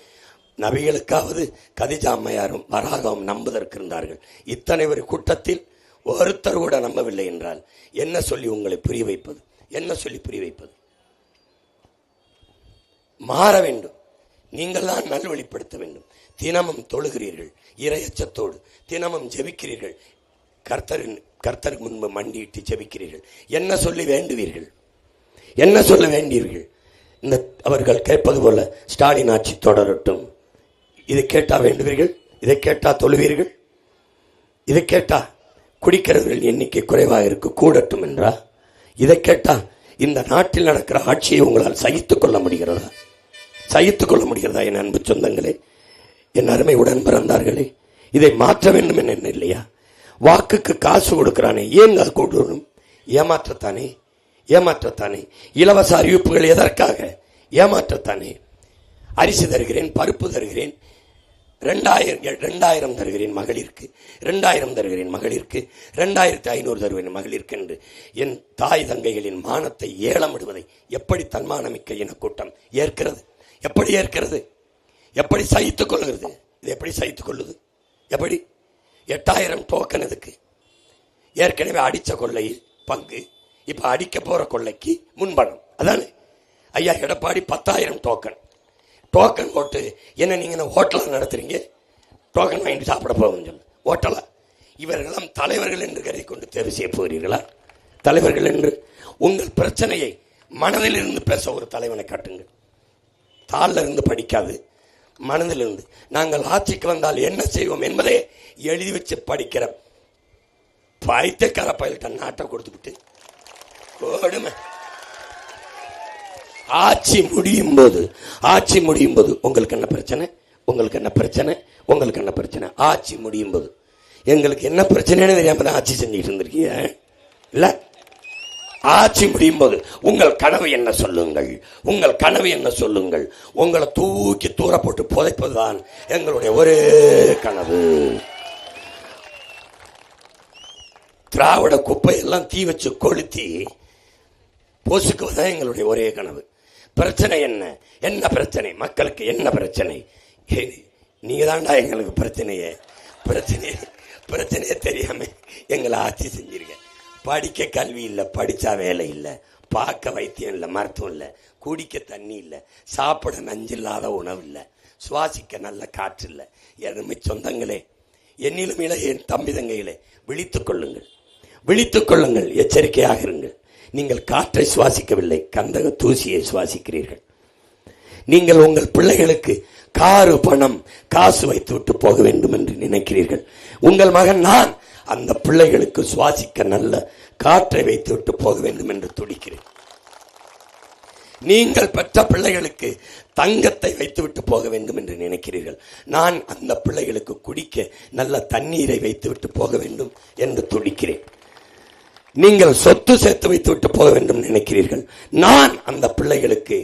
நபிகளுக்காவது கதீஜா அம்மையாரும் வராகவும் நம்புவதற்கு இருந்தார்கள். இத்தனை ஒரு கூட்டத்தில் ஒருத்தர் கூட நம்பவில்லை என்றால் என்ன சொல்லி உங்களை புரிய வைப்பது? என்ன சொல்லி புரிய வைப்பது? மாற வேண்டும். நீங்கள் தான் நல்வழிப்படுத்த வேண்டும். தினமும் தொழுகிறீர்கள் இறையச்சத்தோடு, தினமும் ஜெபிக்கிறீர்கள், கர்த்தருக்கு முன்பு மண்டியிட்டு ஜெபிக்கிறீர்கள். என்ன சொல்லி வேண்டுவீர்கள்? என்ன சொல்ல வேண்டீர்கள்? இந்த அவர்கள் கேட்பது போல ஸ்டாலின் ஆட்சி தொடரட்டும், இதை கேட்டா வேண்டுவீர்கள், இதை கேட்டா தொழுவீர்கள், இதை கேட்டா குடிக்கிறவர்கள் எண்ணிக்கை குறைவாக இருக்கு கூடட்டும் என்றா? இதை கேட்டா இந்த நாட்டில் நடக்கிற ஆட்சியை உங்களால் சகித்துக் கொள்ள முடிகிறதா? சகித்துக் கொள்ள முடிகிறதா? என் அன்பு சொந்தங்களே, என் அருமை உடன் பிறந்தார்களே, இதை மாற்ற வேண்டும் என்ன இல்லையா? வாக்குக்கு காசு கொடுக்கிறானே, ஏன் அது கொடுக்கணும்? ஏமாற்றத்தானே. இலவச அறிவிப்புகள் எதற்காக? ஏமாற்றத்தானே. அரிசி தருகிறேன், பருப்பு தருகிறேன், 2000 தருகிறேன் மகளிருக்கு, 2000 தருகிறேன் மகளிருக்கு, 2500 தருகிறேன் மகளிருக்கு என்று என் தாய் தங்கைகளின் மானத்தை ஏலமிடுவதை எப்படி தன்மானமிக்க இன கூட்டம் ஏற்கிறது? எப்படி ஏற்கிறது? எப்படி சகித்துக் கொள்கிறது? இது எப்படி சகித்துக் கொள்ளுது? எப்படி? 8000 டோக்கன் எதுக்கு? ஏற்கனவே அடிச்ச கொள்ளையில் பங்கு, இப்ப அடிக்க போற கொள்ளைக்கு முன்பணம். அதானே ஐயா எடப்பாடி 10,000 டோக்கன் போட்டு என்ன நீங்க ஹோட்டலா நடத்துறீங்க? டோக்கன் வாங்கிட்டு சாப்பிட போகும் சொல்லு ஹோட்டலா? இவர்களெல்லாம் தலைவர்கள் என்று கருதி கொண்டு தேர்வு செய்ய போகிறீர்களா? தலைவர்கள் என்று உங்கள் பிரச்சனையை மனதில் இருந்து பேச ஒரு தலைவனை காட்டுங்கள். தாளில் இருந்து படிக்காது, மனதிலிருந்து நாங்கள் ஆட்சிக்கு வந்தால் என்ன செய்வோம் என்பதை எழுதி வச்சு படிக்கிற பைத்தியக்கார பயில்கிட்ட நாட்டை கொடுத்துக்கிட்டு கொடுமை. ஆட்சி முடியும் போது உங்களுக்கு என்ன பிரச்சனை? உங்களுக்கு என்ன பிரச்சனை? ஆட்சி முடியும் போது எங்களுக்கு என்ன பிரச்சனைன்னு தெரியாம தான் ஆட்சி செஞ்சுட்டு இருந்திருக்கீங்க இல்ல? ஆட்சி முடியும் போது உங்கள் கனவு என்ன சொல்லுங்கள், உங்கள் கனவு என்ன சொல்லுங்கள். உங்களை தூக்கி தூர போட்டு புதைப்பதுதான் எங்களுடைய ஒரே கனவு. திராவிட குப்பையெல்லாம் தீ வச்சு கொளுத்தி பொசுக்குவதுதான் எங்களுடைய ஒரே கனவு. பிரச்சனை என்ன, என்ன பிரச்சனை, மக்களுக்கு என்ன பிரச்சனை? நீங்க தான்டா எங்களுக்கு பிரச்சனையே தெரியாம எங்களை ஆட்சி செஞ்சிருக்க. படிக்க கல்வி இல்லை, படிச்சா வேலை இல்லை, பார்க்க வைத்தியம் இல்லை, மருத்துவம் இல்லை, குடிக்க தண்ணி இல்லை, சாப்பிட நஞ்சில்லாத உணவு இல்லை, சுவாசிக்க நல்ல காற்று இல்லை. எருமை சொந்தங்களே, என்னிலும் இளைய என் தம்பி தங்கைகளே, விழித்துக் கொள்ளுங்கள், விழித்துக் கொள்ளுங்கள், எச்சரிக்கையாக இருங்கள். நீங்கள் காற்றை சுவாசிக்கவில்லை, கந்தக தூசியை சுவாசிக்கிறீர்கள். நீங்கள் உங்கள் பிள்ளைகளுக்கு காரு பணம் காசு வைத்து விட்டு போக வேண்டும் என்று நினைக்கிறீர்கள். உங்கள் மகன் நான் அந்த பிள்ளைகளுக்கு சுவாசிக்க நல்ல காற்றை வைத்து விட்டு போக வேண்டும் என்று துடிக்கிறேன். நீங்கள் பெற்ற பிள்ளைகளுக்கு தங்கத்தை வைத்துவிட்டு போக வேண்டும் என்று நினைக்கிறீர்கள். நான் அந்த பிள்ளைகளுக்கு குடிக்க நல்ல தண்ணீரை வைத்துவிட்டு போக வேண்டும் என்று துடிக்கிறேன். நீங்கள் சொத்து சேர்த்து வைத்துவிட்டு போக வேண்டும் நினைக்கிறீர்கள். நான் அந்த பிள்ளைகளுக்கு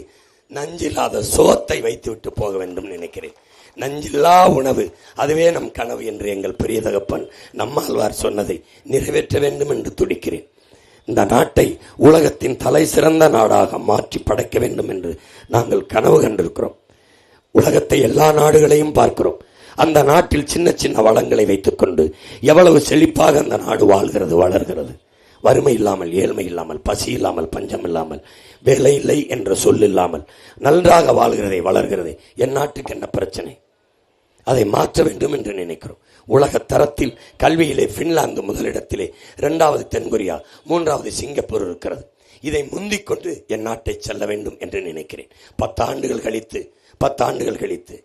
நஞ்சில்லாத சோத்தை வைத்துவிட்டு போக வேண்டும் நினைக்கிறேன். நஞ்சில்லா உணவு, அதுவே நம் கனவு என்று எங்கள் பெரிய தகப்பன் நம்மாழ்வார் சொன்னதை நிறைவேற்ற வேண்டும் என்று துடிக்கிறேன். இந்த நாட்டை உலகத்தின் தலை சிறந்த நாடாக மாற்றி படைக்க வேண்டும் என்று நாங்கள் கனவு கண்டிருக்கிறோம். உலகத்தை எல்லா நாடுகளையும் பார்க்கிறோம். அந்த நாட்டில் சின்ன சின்ன வளங்களை வைத்துக் கொண்டு எவ்வளவு செழிப்பாக அந்த நாடு வாழ்கிறது, வளர்கிறது. வறுமை இல்லாமல், ஏழ்மை இல்லாமல், பசி இல்லாமல், பஞ்சம் இல்லாமல், வேலை இல்லை என்ற சொல் இல்லாமல் நன்றாக வாழ்கிறதை, வளர்கிறதை. என் நாட்டுக்கு என்ன பிரச்சனை? அதை மாற்ற வேண்டும் என்று நினைக்கிறோம். உலக தரத்தில் கல்வியிலே பின்லாந்து முதலிடத்திலே, 2வது தென்கொரியா, 3வது சிங்கப்பூர் இருக்கிறது. இதை முந்திக் கொண்டு என் நாட்டை செல்ல வேண்டும் என்று நினைக்கிறேன். 10 ஆண்டுகள் கழித்து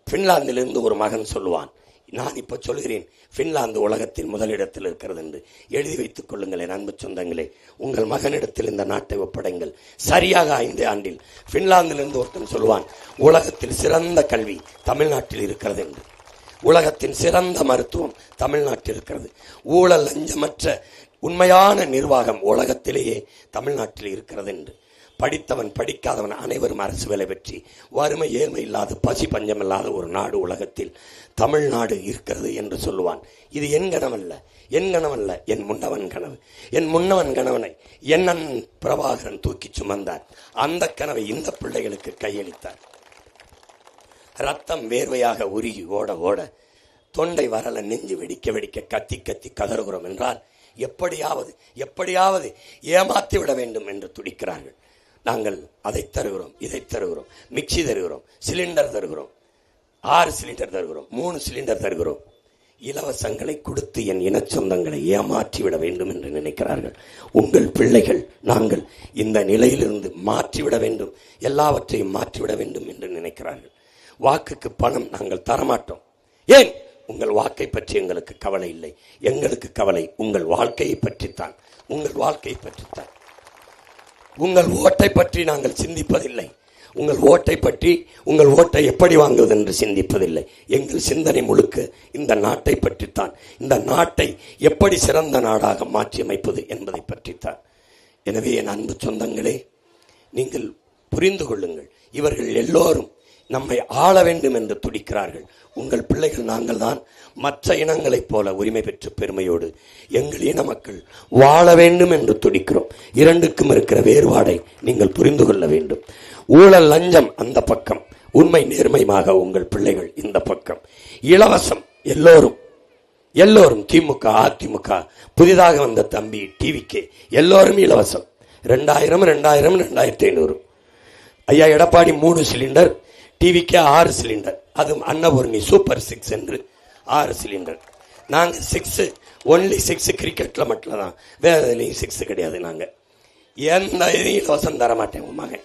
பின்லாந்திலிருந்து ஒரு மகன் சொல்லுவான், நான் இப்ப சொல்கிறேன், பின்லாந்து உலகத்தில் முதலிடத்தில் இருக்கிறது என்று எழுதி வைத்துக் கொள்ளுங்கள். என் அன்பு சொந்தங்களே, உங்கள் மகனிடத்தில் இந்த நாட்டை ஒப்படைங்கள். சரியாக 5 ஆண்டில் பின்லாந்திலிருந்து ஒருத்தன் சொல்லுவான், உலகத்தில் சிறந்த கல்வி தமிழ்நாட்டில் இருக்கிறது என்று, உலகத்தின் சிறந்த மருத்துவம் தமிழ்நாட்டில் இருக்கிறது, ஊழல் லஞ்சமற்ற உண்மையான நிர்வாகம் உலகத்திலேயே தமிழ்நாட்டில் இருக்கிறது என்று. படித்தவன் படிக்காதவன் அனைவரும் அரசு வேலை பெற்றி வறுமை ஏழ்மை இல்லாத, பசி பஞ்சம் இல்லாத ஒரு நாடு உலகத்தில் தமிழ்நாடு இருக்கிறது என்று சொல்லுவான். இது என் கனவல்ல, என் முன்னவன் கனவு. என் முன்னவன் கனவனை என்னன் பிரபாகரன் தூக்கி சுமந்தார். அந்த கனவை இந்த பிள்ளைகளுக்கு கையளித்தார். ரத்தம் வேர்வையாக உருகி ஓட ஓட, தொண்டை வரல, நெஞ்சு வெடிக்க வெடிக்க, கத்தி கத்தி கதறுகிறோம் என்றால் எப்படியாவது ஏமாற்றி விட வேண்டும் என்று துடிக்கிறார்கள். நாங்கள் அதை தருகிறோம், இதை தருகிறோம், மிக்சி தருகிறோம், சிலிண்டர் தருகிறோம், 6 சிலிண்டர் தருகிறோம், 3 சிலிண்டர் தருகிறோம். இலவசங்களை கொடுத்து என் இன சொந்தங்களை ஏமாற்றிவிட வேண்டும் என்று நினைக்கிறார்கள். உங்கள் பிள்ளைகள் நாங்கள் இந்த நிலையிலிருந்து மாற்றிவிட வேண்டும், எல்லாவற்றையும் மாற்றிவிட வேண்டும் என்று நினைக்கிறார்கள். வாக்குக்கு பணம் நாங்கள் தரமாட்டோம். ஏன்? உங்கள் வாக்கை பற்றி எங்களுக்கு கவலை இல்லை. எங்களுக்கு கவலை உங்கள் வாழ்க்கையை பற்றித்தான், உங்கள் வாழ்க்கையை பற்றித்தான். உங்கள் ஓட்டை பற்றி நாங்கள் சிந்திப்பதில்லை. உங்கள் ஓட்டை பற்றி, உங்கள் ஓட்டை எப்படி வாங்குவது என்று சிந்திப்பதில்லை. எங்கள் சிந்தனை முழுக்க இந்த நாட்டை பற்றித்தான், இந்த நாட்டை எப்படி சிறந்த நாடாக மாற்றி அமைப்பது என்பதை பற்றித்தான். எனவே என் அன்பு சொந்தங்களே, நீங்கள் புரிந்து கொள்ளுங்கள், இவர்கள் எல்லோரும் நம்மை ஆள வேண்டும் என்று துடிக்கிறார்கள். உங்கள் பிள்ளைகள் நாங்கள் தான் மற்ற இனங்களைப் போல உரிமை பெற்று பெருமையோடு எங்கள் இன மக்கள் வாழ வேண்டும் என்று துடிக்கிறோம். இரண்டுக்கும் இருக்கிற வேறுபாடை நீங்கள் புரிந்து கொள்ள வேண்டும். ஊழல் லஞ்சம் அந்த பக்கம், உண்மை நேர்மையாக உங்கள் பிள்ளைகள் இந்த பக்கம். இலவசம் எல்லோரும் திமுக, அதிமுக, புதிதாக வந்த தம்பி, டிவிக்கு எல்லோரும் இலவசம். 2000, 2500. ஐயா எடப்பாடி 3 சிலிண்டர், டிவிக்கு 6 சிலிண்டர், அது அன்னபூர்ணி சூப்பர் 6 என்று 6 சிலிண்டர். நாங்கள் 6 ஒன்லி 6 கிரிக்கெட்ல மட்டும் தான், வேற எதுலையும் 6 கிடையாது. நாங்கள் எந்த இதையும் இலவசம் தரமாட்டேன். உன் மகன்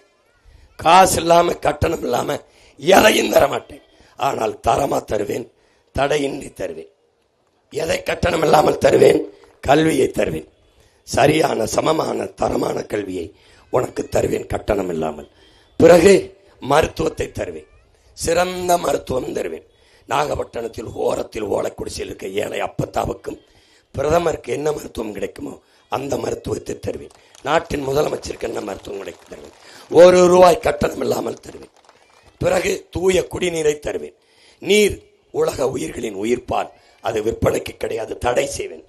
காசு இல்லாம, கட்டணம் இல்லாம எதையும் தரமாட்டேன். ஆனால் தரமா தருவேன், தடையின்றி தருவேன். எதை கட்டணம் இல்லாமல் தருவேன்? கல்வியை தருவேன். சரியான சமமான தரமான கல்வியை உனக்கு தருவேன், கட்டணம் இல்லாமல். பிறகு மருத்துவத்தை தருவேன், சிறந்த மருத்துவம் தருவேன். நாகப்பட்டினத்தில் ஓரத்தில் ஓலக்குடிசையில் இருக்க ஏழை அப்பத்தாவுக்கும் பிரதமருக்கு என்ன மருத்துவம் கிடைக்குமோ அந்த மருத்துவத்தை தருவேன். நாட்டின் முதலமைச்சருக்கு என்ன மருத்துவம் கிடைக்க தருவேன். ₹1 கட்டணம் இல்லாமல் தருவேன். பிறகு தூய குடிநீரை தருவேன். நீர் உலக உயிர்களின் உயிர்ப்பால், அது விற்பனைக்கு கிடையாது. தடை செய்வேன்.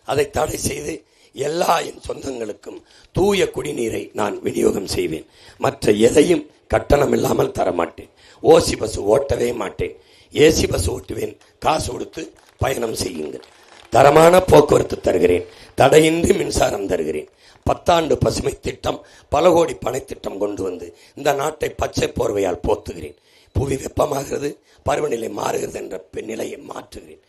அதை தடை செய்து எல்லா என் சொந்தங்களுக்கும் தூய குடிநீரை நான் விநியோகம் செய்வேன். மற்ற எதையும் கட்டணம் இல்லாமல் தரமாட்டேன். ஓசி பஸ் ஓட்டவே மாட்டேன். ஏசி பஸ் ஓட்டுவேன். காசு கொடுத்து பயணம் செய்யுங்கள். தரமான போக்குவரத்து தருகிறேன். தடையின்றி மின்சாரம் தருகிறேன். 10 ஆண்டு பசுமை திட்டம், பல கோடி பனை திட்டம் கொண்டு வந்து இந்த நாட்டை பச்சை போர்வையால் போத்துகிறேன். புவி வெப்பமாகிறது, பருவநிலை மாறுகிறது என்ற நிலையை மாற்றுகிறேன்.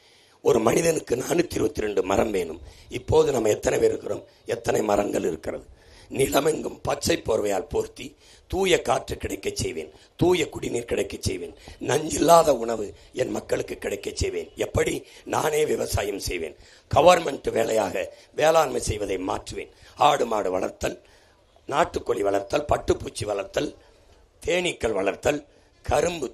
ஒரு மனிதனுக்கு 422 மரம் வேணும். இப்போது நம்ம எத்தனை பேர் இருக்கிறோம்? எத்தனை மரங்கள் இருக்கிறது? நிலமெங்கும் பச்சை போர்வையால் போர்த்தி தூய காற்று கிடைக்க செய்வேன். தூய குடிநீர் கிடைக்க செய்வேன். நஞ்சில்லாத உணவு என் மக்களுக்கு கிடைக்க செய்வேன். எப்படி? நானே விவசாயம் செய்வேன். கவர்மெண்ட் வேலையாக வேளாண்மை செய்வதை மாற்றுவேன். ஆடு மாடு வளர்த்தல், நாட்டுக்கோழி வளர்த்தல், பட்டுப்பூச்சி வளர்த்தல், தேனீக்கள் வளர்த்தல், கரும்பு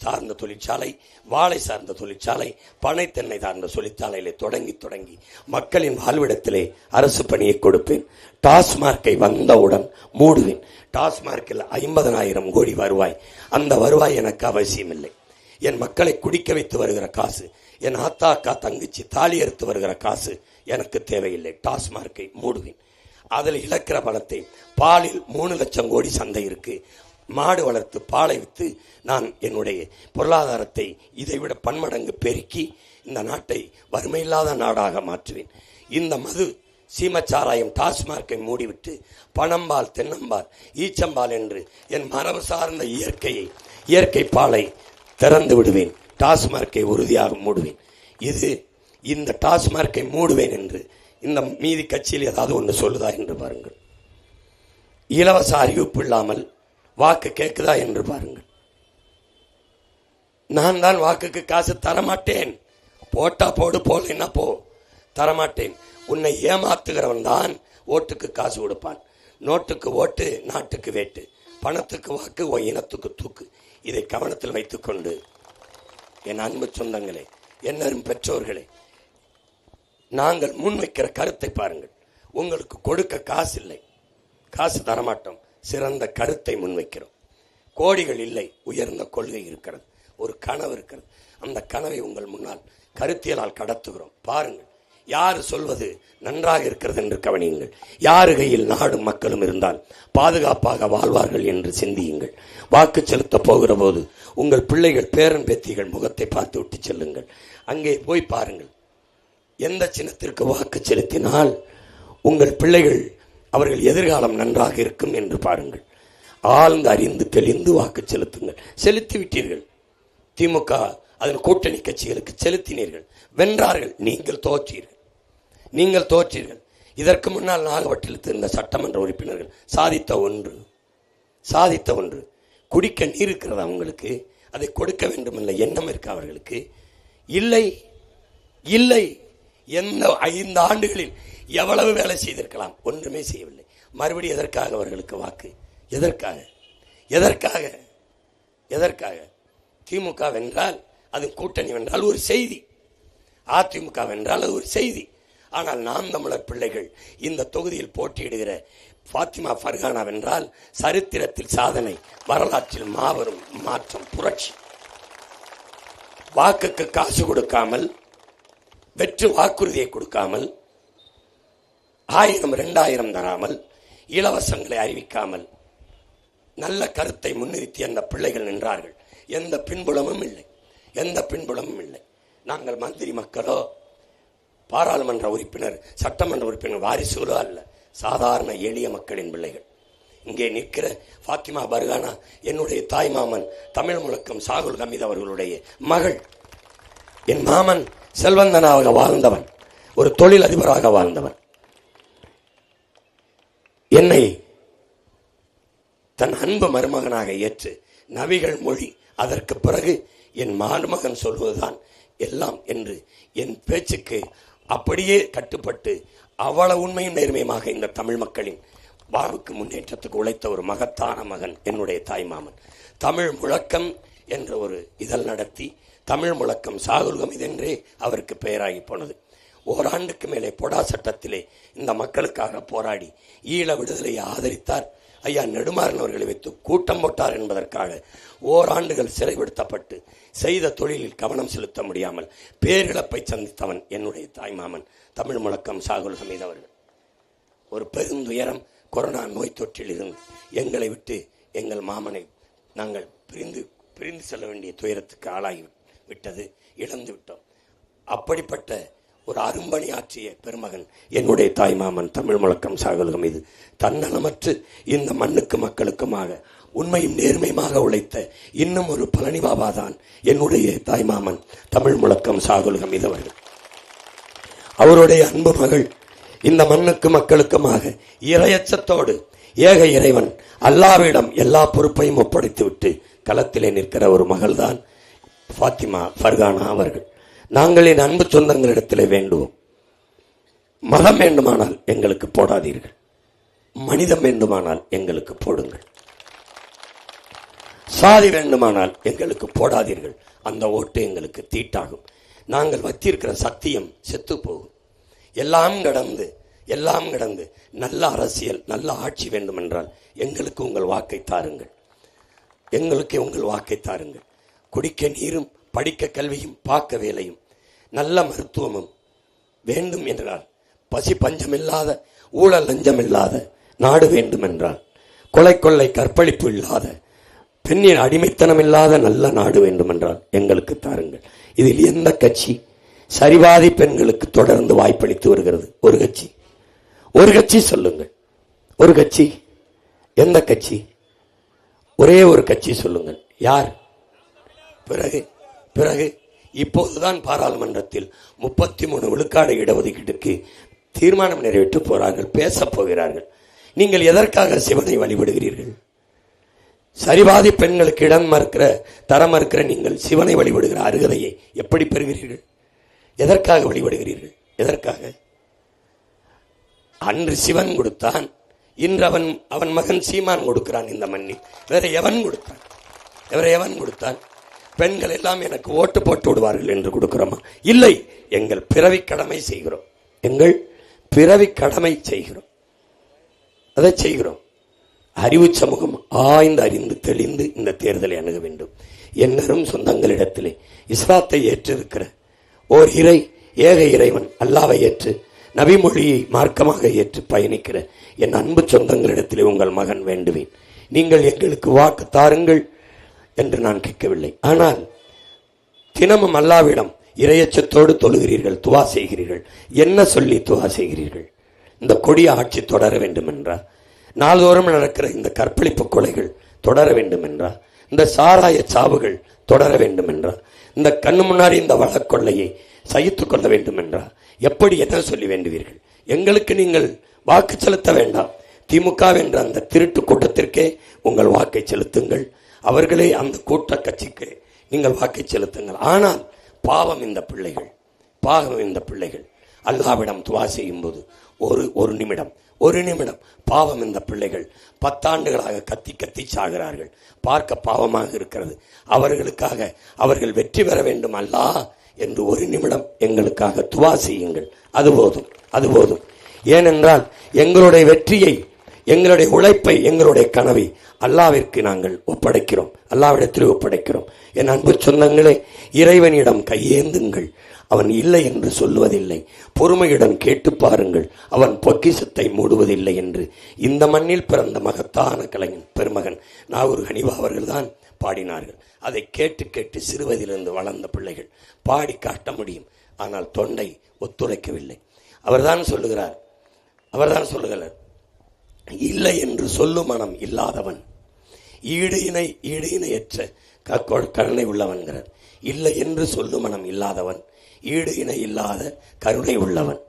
சார்ந்த தொழிற்சாலை, வாழை சார்ந்த தொழிற்சாலை, பனை தென்னை சார்ந்த தொழிற்சாலைகளை தொடங்கி மக்களின் வாழ்விடத்திலே அரசு பணியை கொடுப்பேன். டாஸ்மார்க்கை வந்தவுடன் மூடுவேன். டாஸ்மார்க்கில் 50,000 கோடி வருவாய். அந்த வருவாய் எனக்கு அவசியம் இல்லை. என் மக்களை குடிக்க வைத்து வருகிற காசு, என் ஆத்தா அக்கா தங்கச்சி தாலி அறுத்து வருகிற காசு எனக்கு தேவையில்லை. டாஸ்மார்க்கை மூடுவேன். அதில் இழக்கிற பணத்தை, பாலில் 3 லட்சம் கோடி சந்தை இருக்கு. மாடு வளர்த்து பாலை வித்து நான் என்னுடைய பொருளாதாரத்தை இதைவிட பன்மடங்கு பெருக்கி இந்த நாட்டை வறுமையில்லாத நாடாக மாற்றுவேன். இந்த மது, சீமச்சாராயம், டாஸ்மார்க்கை மூடிவிட்டு பனம்பால், தென்னம்பால், ஈச்சம்பால் என்று என் மரபு சார்ந்த இயற்கை பாலை திறந்து விடுவேன். டாஸ்மார்க்கை உறுதியாக மூடுவேன். இந்த டாஸ்மார்க்கை மூடுவேன் என்று இந்த மீதி கட்சியில் ஏதாவது ஒன்று சொல்லுதா என்று பாருங்கள். இலவச அறிவிப்பு இல்லாமல் வாக்கு கேட்குதா என்று பாருங்கள். நான் தான் வாக்குக்கு காசு தரமாட்டேன். போட்டா போடு, போலைன்னா போ. தரமாட்டேன். உன்னை ஏமாத்துகிறவன் தான் ஓட்டுக்கு காசு கொடுப்பான். நோட்டுக்கு ஓட்டு, நாட்டுக்கு வேட்டு, பணத்துக்கு வாக்கு, இனத்துக்கு தூக்கு. இதை கவனத்தில் வைத்துக்கொண்டு என் அன்பு சொந்தங்களே, என்னரும் பெற்றோர்களே, நாங்கள் முன்வைக்கிற கருத்தை பாருங்கள். உங்களுக்கு கொடுக்க காசு இல்லை, காசு தரமாட்டோம். சிறந்த கருத்தை முன்வைக்கிறோம். கோடிகள் இல்லை, உயர்ந்த கொள்கை இருக்கிறது, ஒரு கனவு இருக்கிறது. அந்த கனவை உங்கள் முன்னால் கருத்தியலால் கடத்துகிறோம். பாருங்கள், யார் சொல்வது நன்றாக இருக்கிறது என்று கவனியுங்கள். யாரு கையில் நாடும் மக்களும் இருந்தால் பாதுகாப்பாக வாழ்வார்கள் என்று சிந்தியுங்கள். வாக்கு செலுத்த போகிற போது உங்கள் பிள்ளைகள், பேரன் பேத்திகள் முகத்தை பார்த்து விட்டு செல்லுங்கள். அங்கே போய் பாருங்கள், எந்த சின்னத்திற்கு வாக்கு செலுத்தினால் உங்கள் பிள்ளைகள், அவர்கள் எதிர்காலம் நன்றாக இருக்கும் என்று பாருங்கள். ஆழ்ந்து அறிந்து தெளிந்து வாக்கு செலுத்துங்கள். செலுத்தி விட்டீர்கள். திமுக அதன் கூட்டணி கட்சிகளுக்கு செலுத்தினீர்கள், வென்றார்கள். நீங்கள் தோற்றீர்கள். இதற்கு முன்னால் நாகப்பட்டினத்தில் இருந்த சட்டமன்ற உறுப்பினர்கள் சாதித்த ஒன்று குடிக்க நீர் இருக்கிறது அவங்களுக்கு, அதை கொடுக்க வேண்டும் என்ற எண்ணம் இருக்கு அவர்களுக்கு. இல்லை. எந்த 5 ஆண்டுகளில் எவ்வளவு வேலை செய்திருக்கலாம்? ஒன்றுமே செய்யவில்லை. மறுபடியும் எதற்காக அவர்களுக்கு வாக்கு? எதற்காக? திமுக வென்றால் அது கூட்டணி வென்றால் ஒரு செய்தி, அதிமுக வென்றால் அது ஒரு செய்தி. ஆனால் நாம் தமிழர் பிள்ளைகள் இந்த தொகுதியில் போட்டியிடுகிற ஃபாத்திமா ஃபர்கானா வென்றால் சரித்திரத்தில் சாதனை, வரலாற்றில் மாபெரும் மாற்றம், புரட்சி. வாக்குக்கு காசு கொடுக்காமல், வெற்று வாக்குறுதியை கொடுக்காமல், 1000 2000 தராமல், இலவசங்களை அறிவிக்காமல், நல்ல கருத்தை முன்னிறுத்தி அந்த பிள்ளைகள் நின்றார்கள். எந்த பின்புலமும் இல்லை. நாங்கள் மந்திரி மக்களோ, பாராளுமன்ற உறுப்பினர், சட்டமன்ற உறுப்பினர் வாரிசுகளோ அல்ல. சாதாரண எளிய மக்களின் பிள்ளைகள். இங்கே நிற்கிற ஃபாத்திமா பர்கானா என்னுடைய தாய் மாமன், தமிழ் முழக்கம் சாகுல் ஹமீத் அவர்களுடைய மகள். என் மாமன் செல்வந்தனாக வாழ்ந்தவன், ஒரு தொழில் அதிபராக வாழ்ந்தவன். என்னை தன் அன்பு மருமகனாக ஏற்று நபிகள் மொழி, அதற்கு பிறகு என் மருமகன் சொல்வதுதான் எல்லாம் என்று என் பேச்சுக்கு அப்படியே கட்டுப்பட்டு அவ்வளவு உண்மையும் நேர்மையுமாக இந்த தமிழ் மக்களின் வாழ்வுக்கு முன்னேற்றத்துக்கு உழைத்த ஒரு மகத்தான மகன் என்னுடைய தாய் மாமன். தமிழ் முழக்கம் என்ற ஒரு இதழ் நடத்தி, தமிழ் முழக்கம் சாகுல் ஹமீத் என்றே அவருக்கு பெயராகி போனது. ஓராண்டுக்கு மேலே பொடா சட்டத்திலே இந்த மக்களுக்காக போராடி ஈழ விடுதலையை ஆதரித்தார். ஐயா நெடுமாறன் அவர்களை வைத்து கூட்டம் போட்டார் என்பதற்காக ஓராண்டுகள் சிறைப்படுத்தப்பட்டு செய்த தொழிலில் கவனம் செலுத்த முடியாமல் பேரிழப்பை சந்தித்தவன் என்னுடைய தாய்மாமன் தமிழ் முழக்கம் ஷாகுல் ஹமீது அவர்கள். ஒரு பெருந்துயரம் கொரோனா நோய் தொற்றில் இருந்து எங்களை விட்டு எங்கள் மாமனை நாங்கள் பிரிந்து செல்ல வேண்டிய துயரத்துக்கு ஆளாகி விட்டது, இழந்து விட்டோம். அப்படிப்பட்ட ஒரு அரும்பணி ஆற்றிய பெருமகன் என்னுடைய தாய்மாமன் தமிழ் முழக்கம் ஷாகுல் ஹமீது. தன்னலமற்று இந்த மண்ணுக்கு மக்களுக்குமாக உண்மையும் நேர்மையுமாக உழைத்த இன்னும் ஒரு பழனி பாபா தான் என்னுடைய தாய்மாமன் தமிழ் முழக்கம் ஷாகுல் ஹமீது அவர்கள். அவருடைய அன்பு மகள் இந்த மண்ணுக்கு மக்களுக்குமாக இறையச்சத்தோடு ஏக இறைவன் அல்லாஹ்விடம் எல்லா பொறுப்பையும் ஒப்படைத்து விட்டு களத்திலே நிற்கிற ஒரு மகள்தான் ஃபாத்திமா ஃபர்கானா அவர்கள். நாங்கள் என் அன்பு சொந்தங்களிடத்திலே வேண்டுவோம், மதம் வேண்டுமானால் எங்களுக்கு போடாதீர்கள், மனிதம் வேண்டுமானால் எங்களுக்கு போடுங்கள், சாதி வேண்டுமானால் எங்களுக்கு போடாதீர்கள். அந்த ஓட்டு எங்களுக்கு தீட்டாகும். நாங்கள் வச்சிருக்கிற சத்தியம் செத்து போகும். எல்லாம் கடந்து நல்ல அரசியல், நல்ல ஆட்சி வேண்டுமென்றால் எங்களுக்கு உங்கள் வாக்கை தாருங்கள், எங்களுக்கு உங்கள் வாக்கை தாருங்கள். குடிக்க நீரும், படிக்க கல்வியும், பார்க்க வேலையும், நல்ல மருத்துவமும் வேண்டும் என்றால், பசி பஞ்சமில்லாத, ஊழல் லஞ்சம் இல்லாத நாடு வேண்டும் என்றால், கொலை கொள்ளை கற்பழிப்பு இல்லாத, பெண்ணின் அடிமைத்தனம் இல்லாத நல்ல நாடு வேண்டும் என்றால் எங்களுக்கு தாருங்கள். இதில் எந்த கட்சி சரிவாதி பெண்களுக்கு தொடர்ந்து வாய்ப்பளித்து வருகிறது? ஒரு கட்சி சொல்லுங்கள். ஒரு கட்சி, எந்த கட்சி? ஒரே ஒரு கட்சி சொல்லுங்கள். யார்? பிறகு இப்போதுதான் பாராளுமன்றத்தில் 33 விழுக்காடு இடஒதுக்கீட்டுக்கு தீர்மானம் நிறைவேற்ற போறார்கள், பேச போகிறார்கள். நீங்கள் எதற்காக சிவனை வழிபடுகிறீர்கள்? சரிவாதி பெண்களுக்கு இடம் மறுக்கிற, தரம் மறுக்கிற நீங்கள் சிவனை வழிபடுகிற அருகதையை எப்படி பெறுகிறீர்கள்? எதற்காக வழிபடுகிறீர்கள்? எதற்காக? அன்று சிவன் கொடுத்தான், இன்று அவன் மகன் சீமான் கொடுக்கிறான் இந்த மண்ணில். வேற எவன் கொடுத்தான்? பெண்கள் எல்லாம் எனக்கு ஓட்டு போட்டு விடுவார்கள் என்று கொடுக்கிறோமா? இல்லை, எங்கள் பிறவி கடமை செய்கிறோம். அதை செய்கிறோம். அறிவு சமூகம் ஆய்ந்து அறிந்து தெளிந்து இந்த தேர்தலை அணுக வேண்டும். என்னரும் சொந்தங்களிடத்திலே இஸ்லாத்தை ஏற்றிருக்கிற ஓர் ஏக இறைவன் அல்லாவை ஏற்று நபிமொழியை மார்க்கமாக ஏற்று பயணிக்கிற என் அன்பு சொந்தங்களிடத்திலே உங்கள் மகன் வேண்டுவேன். நீங்கள் எங்களுக்கு வாக்கு தாருங்கள் என்று நான் கேட்கவில்லை. ஆனால் தினமும் அல்லாவிடம் இறையச்சத்தோடு தொழுகிறீர்கள், துவா செய்கிறீர்கள். என்ன சொல்லி துவா செய்கிறீர்கள்? இந்த கொடிய ஆட்சி தொடர வேண்டும் என்றா? நாள்தோறும் நடக்கிற இந்த கற்பழிப்பு கொலைகள் தொடர வேண்டும் என்றா? இந்த சாராய சாவுகள் தொடர வேண்டும் என்றா? இந்த கண்ணு முன்னாடி இந்த வழக்கொள்ளையை சகித்துக் கொள்ள வேண்டும் என்றா? எப்படி என்ன சொல்லி வேண்டுவீர்கள்? எங்களுக்கு நீங்கள் வாக்கு செலுத்த வேண்டாம். திமுக என்ற அந்த திருட்டு கூட்டத்திற்கே உங்கள் வாக்கை செலுத்துங்கள். அவர்களே அந்த கூட்ட கட்சிக்கு நீங்கள் வாக்கை செலுத்துங்கள். ஆனால் பாவம் இந்த பிள்ளைகள் அல்லாஹ்விடம் துவா செய்யும் போது ஒரு நிமிடம் பாவம் இந்த பிள்ளைகள் 10 ஆண்டுகளாக கத்தி சாகிறார்கள். பார்க்க பாவமாக இருக்கிறது. அவர்களுக்காக அவர்கள் வெற்றி பெற வேண்டும் அல்லாஹ் என்று ஒரு நிமிடம் எங்களுக்காக துவா செய்யுங்கள். அது போதும். ஏனென்றால் எங்களுடைய வெற்றியை, எங்களுடைய உழைப்பை, எங்களுடைய கனவை அல்லாவிற்கு நாங்கள் ஒப்படைக்கிறோம், அல்லாவிடத்தில் ஒப்படைக்கிறோம். என் அன்பு சொந்தங்களே, இறைவனிடம் கையேந்துங்கள். அவன் இல்லை என்று சொல்லுவதில்லை. பொறுமையுடன் கேட்டு பாருங்கள், அவன் பொக்கிஷத்தை மூடுவதில்லை என்று இந்த மண்ணில் பிறந்த மகத்தான கலைஞன் பெருமகன் நாகூர் ஹனீஃபா அவர்கள் தான் பாடினார்கள். அதை கேட்டு சிறுவதிலிருந்து வளர்ந்த பிள்ளைகள் பாடி காட்ட முடியும். ஆனால் தொண்டை ஒத்துழைக்கவில்லை. அவர்தான் சொல்லுகிறார், இல்லை என்று சொல்லும் மனம் இல்லாதவன், ஈடு இணையற்ற கருணை உள்ளவன்கிறார். இல்லை என்று சொல்லும் மனம் இல்லாதவன், ஈடு இணை இல்லாத கருணை உள்ளவன்,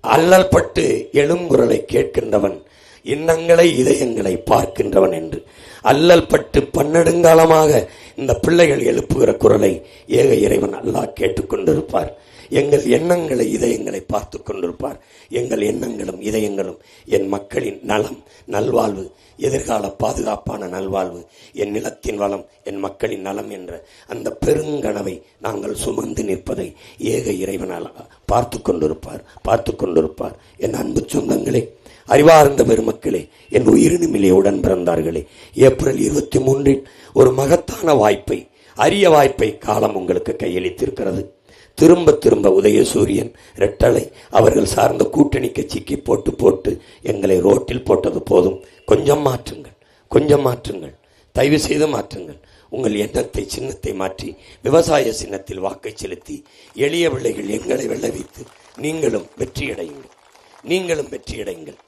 அல்லல் பட்டு எழுங்குரலை கேட்கின்றவன், இன்னங்களை இதயங்களை பார்க்கின்றவன் என்று அல்லல் பட்டு பன்னெடுங்காலமாக இந்த பிள்ளைகள் எழுப்புகிற குரலை ஏக இறைவன் அல்லாஹ் கேட்டுக்கொண்டிருப்பார். எங்கள் எண்ணங்களை இதயங்களை பார்த்து கொண்டிருப்பார். எங்கள் எண்ணங்களும் இதயங்களும் என் மக்களின் நலம், நல்வாழ்வு, எதிர்கால பாதுகாப்பான நல்வாழ்வு, என் நிலத்தின் வளம், என் மக்களின் நலம் என்ற அந்த பெருங்கனவை நாங்கள் சுமந்து நிற்பதை ஏக இறைவனால் பார்த்து கொண்டிருப்பார். என் அன்பு சொந்தங்களே, அறிவார்ந்த பெருமக்களே, என் உயிரினுமிலே உடன் பிறந்தார்களே, ஏப்ரல் 23 ஒரு மகத்தான வாய்ப்பை, அரிய வாய்ப்பை காலம் உங்களுக்கு கையளித்திருக்கிறது. திரும்ப உதயசூரியன், ரெட்டலை அவர்கள் சார்ந்த கூட்டணி கட்சிக்கு போட்டு எங்களை ரோட்டில் போட்டது போதும். கொஞ்சம் மாற்றுங்கள், தயவு செய்து மாற்றுங்கள். உங்கள் எண்ணத்தை, சின்னத்தை மாற்றி விவசாய சின்னத்தில் வாக்கை செலுத்தி எளிய பிள்ளைகள் எங்களை வெல்ல வைத்து நீங்களும் வெற்றியடையுங்கள்.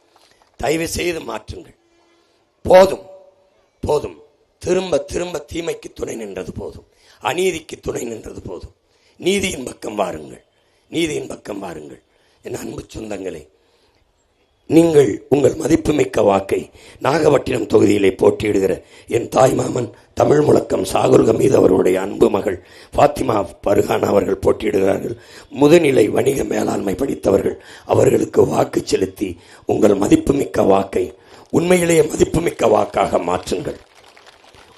தயவு செய்து மாற்றுங்கள். போதும். திரும்ப தீமைக்கு துணை நின்றது போதும், அநீதிக்கு துணை நின்றது போதும். நீதியின் பக்கம் வாருங்கள். என் அன்பு சொந்தங்களே, நீங்கள் உங்கள் மதிப்புமிக்க வாக்கை நாகப்பட்டினம் தொகுதியிலே போட்டியிடுகிற என் தாய்மாமன் தமிழ் முழக்கம் சாகுல் ஹமீது அவர்களுடைய அன்பு மகள் ஃபாத்திமா பர்ஹானா அவர்கள் போட்டியிடுகிறார்கள். முதுநிலை வணிக மேலாண்மை படித்தவர்கள். அவர்களுக்கு வாக்கு செலுத்தி உங்கள் மதிப்புமிக்க வாக்கை உண்மையிலேயே மதிப்புமிக்க வாக்காக மாற்றுங்கள்.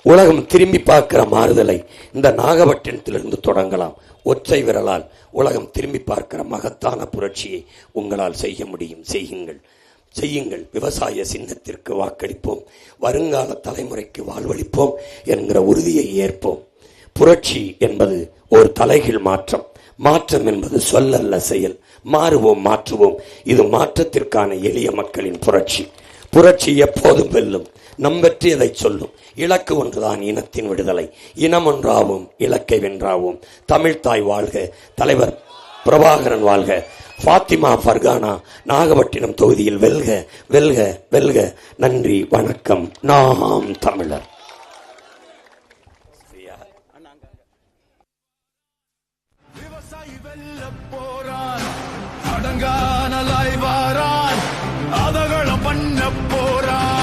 உலகம் திரும்பி பார்க்கிற மாறுதலை இந்த நாகப்பட்டினத்திலிருந்து தொடங்கலாம். ஒற்றை விரலால் உலகம் திரும்பி பார்க்கிற மகத்தான புரட்சியை உங்களால் செய்ய முடியும். செய்யுங்கள். விவசாய சின்னத்திற்கு வாக்களிப்போம். வருங்கால தலைமுறைக்கு வாழ்வளிப்போம் என்கிற உறுதியை ஏற்போம். புரட்சி என்பது ஒரு தலைகீழ் மாற்றம் என்பது சொல்லல்ல, செயல். மாற்றுவோம். இது மாற்றத்திற்கான எளிய மக்களின் புரட்சி எப்போதும் வெல்லும். நம் வெற்றி அதை சொல்லும். இலக்கு ஒன்றுதான், இனத்தின் விடுதலை. இனம் ஒன்றாவும், இலக்கை வென்றாவும். தமிழ்தாய் வாழ்க, தலைவர் பிரபாகரன் வாழ்க, ஃபாத்திமா பர்ஹானா நாகப்பட்டினம் தொகுதியில் வெல்க. நன்றி, வணக்கம். நாம் தமிழர். விவசாயி வெல்ல போறான், அடங்கானலாய் வாரான், அதகளம் பண்ண போறான்.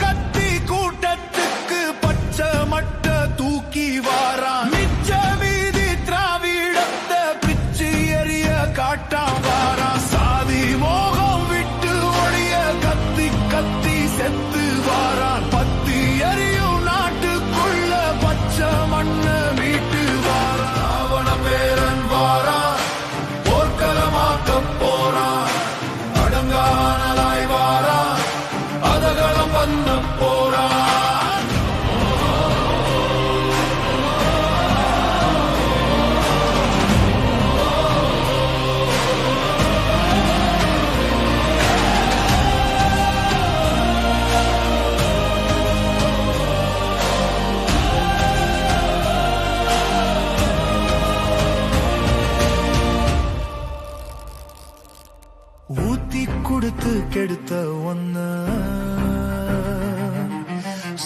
கத்தி கூட்டத்துக்கு பச்சை மட்ட தூக்கி வாரான். மிச்ச வீதி திராவிடத்தை பிச்சு எறிய காட்டான் வாரான். சாதி மோகம் விட்டு ஒழிய கத்தி செத்து வாரான். பத்தி எறியும் நாட்டுக்குள்ள பச்சை மண்ண மீட்டு வாரான். அவன பேரன் வாரான், போர்க்களமாக்க போறான். அடங்கானலாய் வாரான், அதகளம் பண்ண போறான். ஊத்தி கொடுத்து கெடுத்த ஒன்ன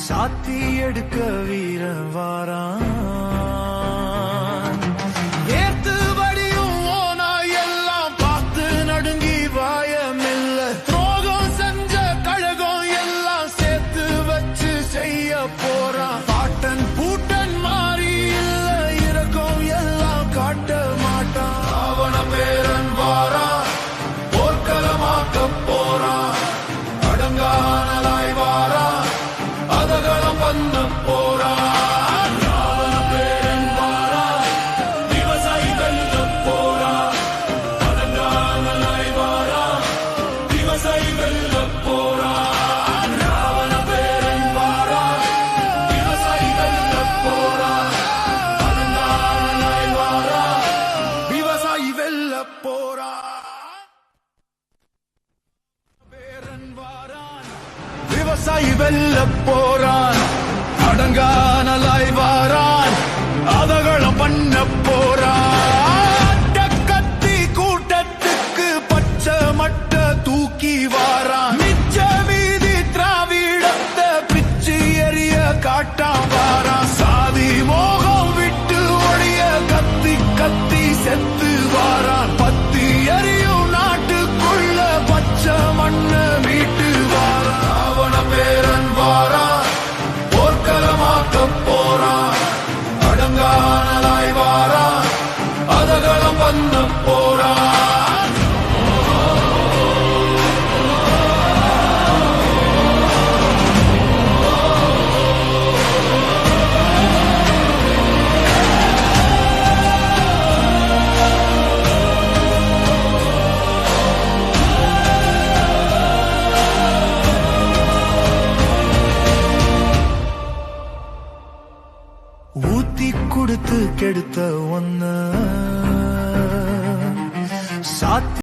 சாத்தி எடுக்க வீரன் வாரான். ஏத்து வடியும் ஓனா எல்லாம் பார்த்து நடுங்கி வாயமில்ல. துரோகம் செஞ்ச கழகம் எல்லாம் சேர்த்து வச்சு செய்ய போறான். பாட்டன் பூட்டன் மாறி இல்ல, இறக்கம் எல்லாம் காட்ட மாட்டான். அவன பேரன் வாரான், போர்க்களமாக்க போறான். அடங்கானலாய் வாரான், அதகளம் பண்ண போறான். அவன பேரன் வாரான், விவசாயி வெல்ல போறான். அடங்கானலாய் வாரான், விவசாயி வெல்ல போறான். அவன பேரன் வாரான், விவசாயி வெல்ல போறான். அடங்கானலாய் வாரான், விவசாயி வெல்ல போறான். விவசாயி வெல்ல போறான், அடங்கானலாய் வாரான், அதகளம் பண்ண போறான். கத்தி கூட்டத்துக்கு பச்சை மட்ட தூக்கி வாரான். மிச்ச வீதி திராவிடத்தை பிச்சு எறிய காட்டான் வாரான். சாதி மோகம் விட்டு ஒழிய கத்தி செத்து வாரான். பத்தி எறியும் நாட்டுக்குள்ள பச்சை மண்ண மீட்டு வாரான். அவன பேரன் வாரான், போர்க்களமாக்க போறான். அடங்கானலாய் வாரான், ஊத்தி கொடுத்து கெடுத்த ஒன்ன சாத்தி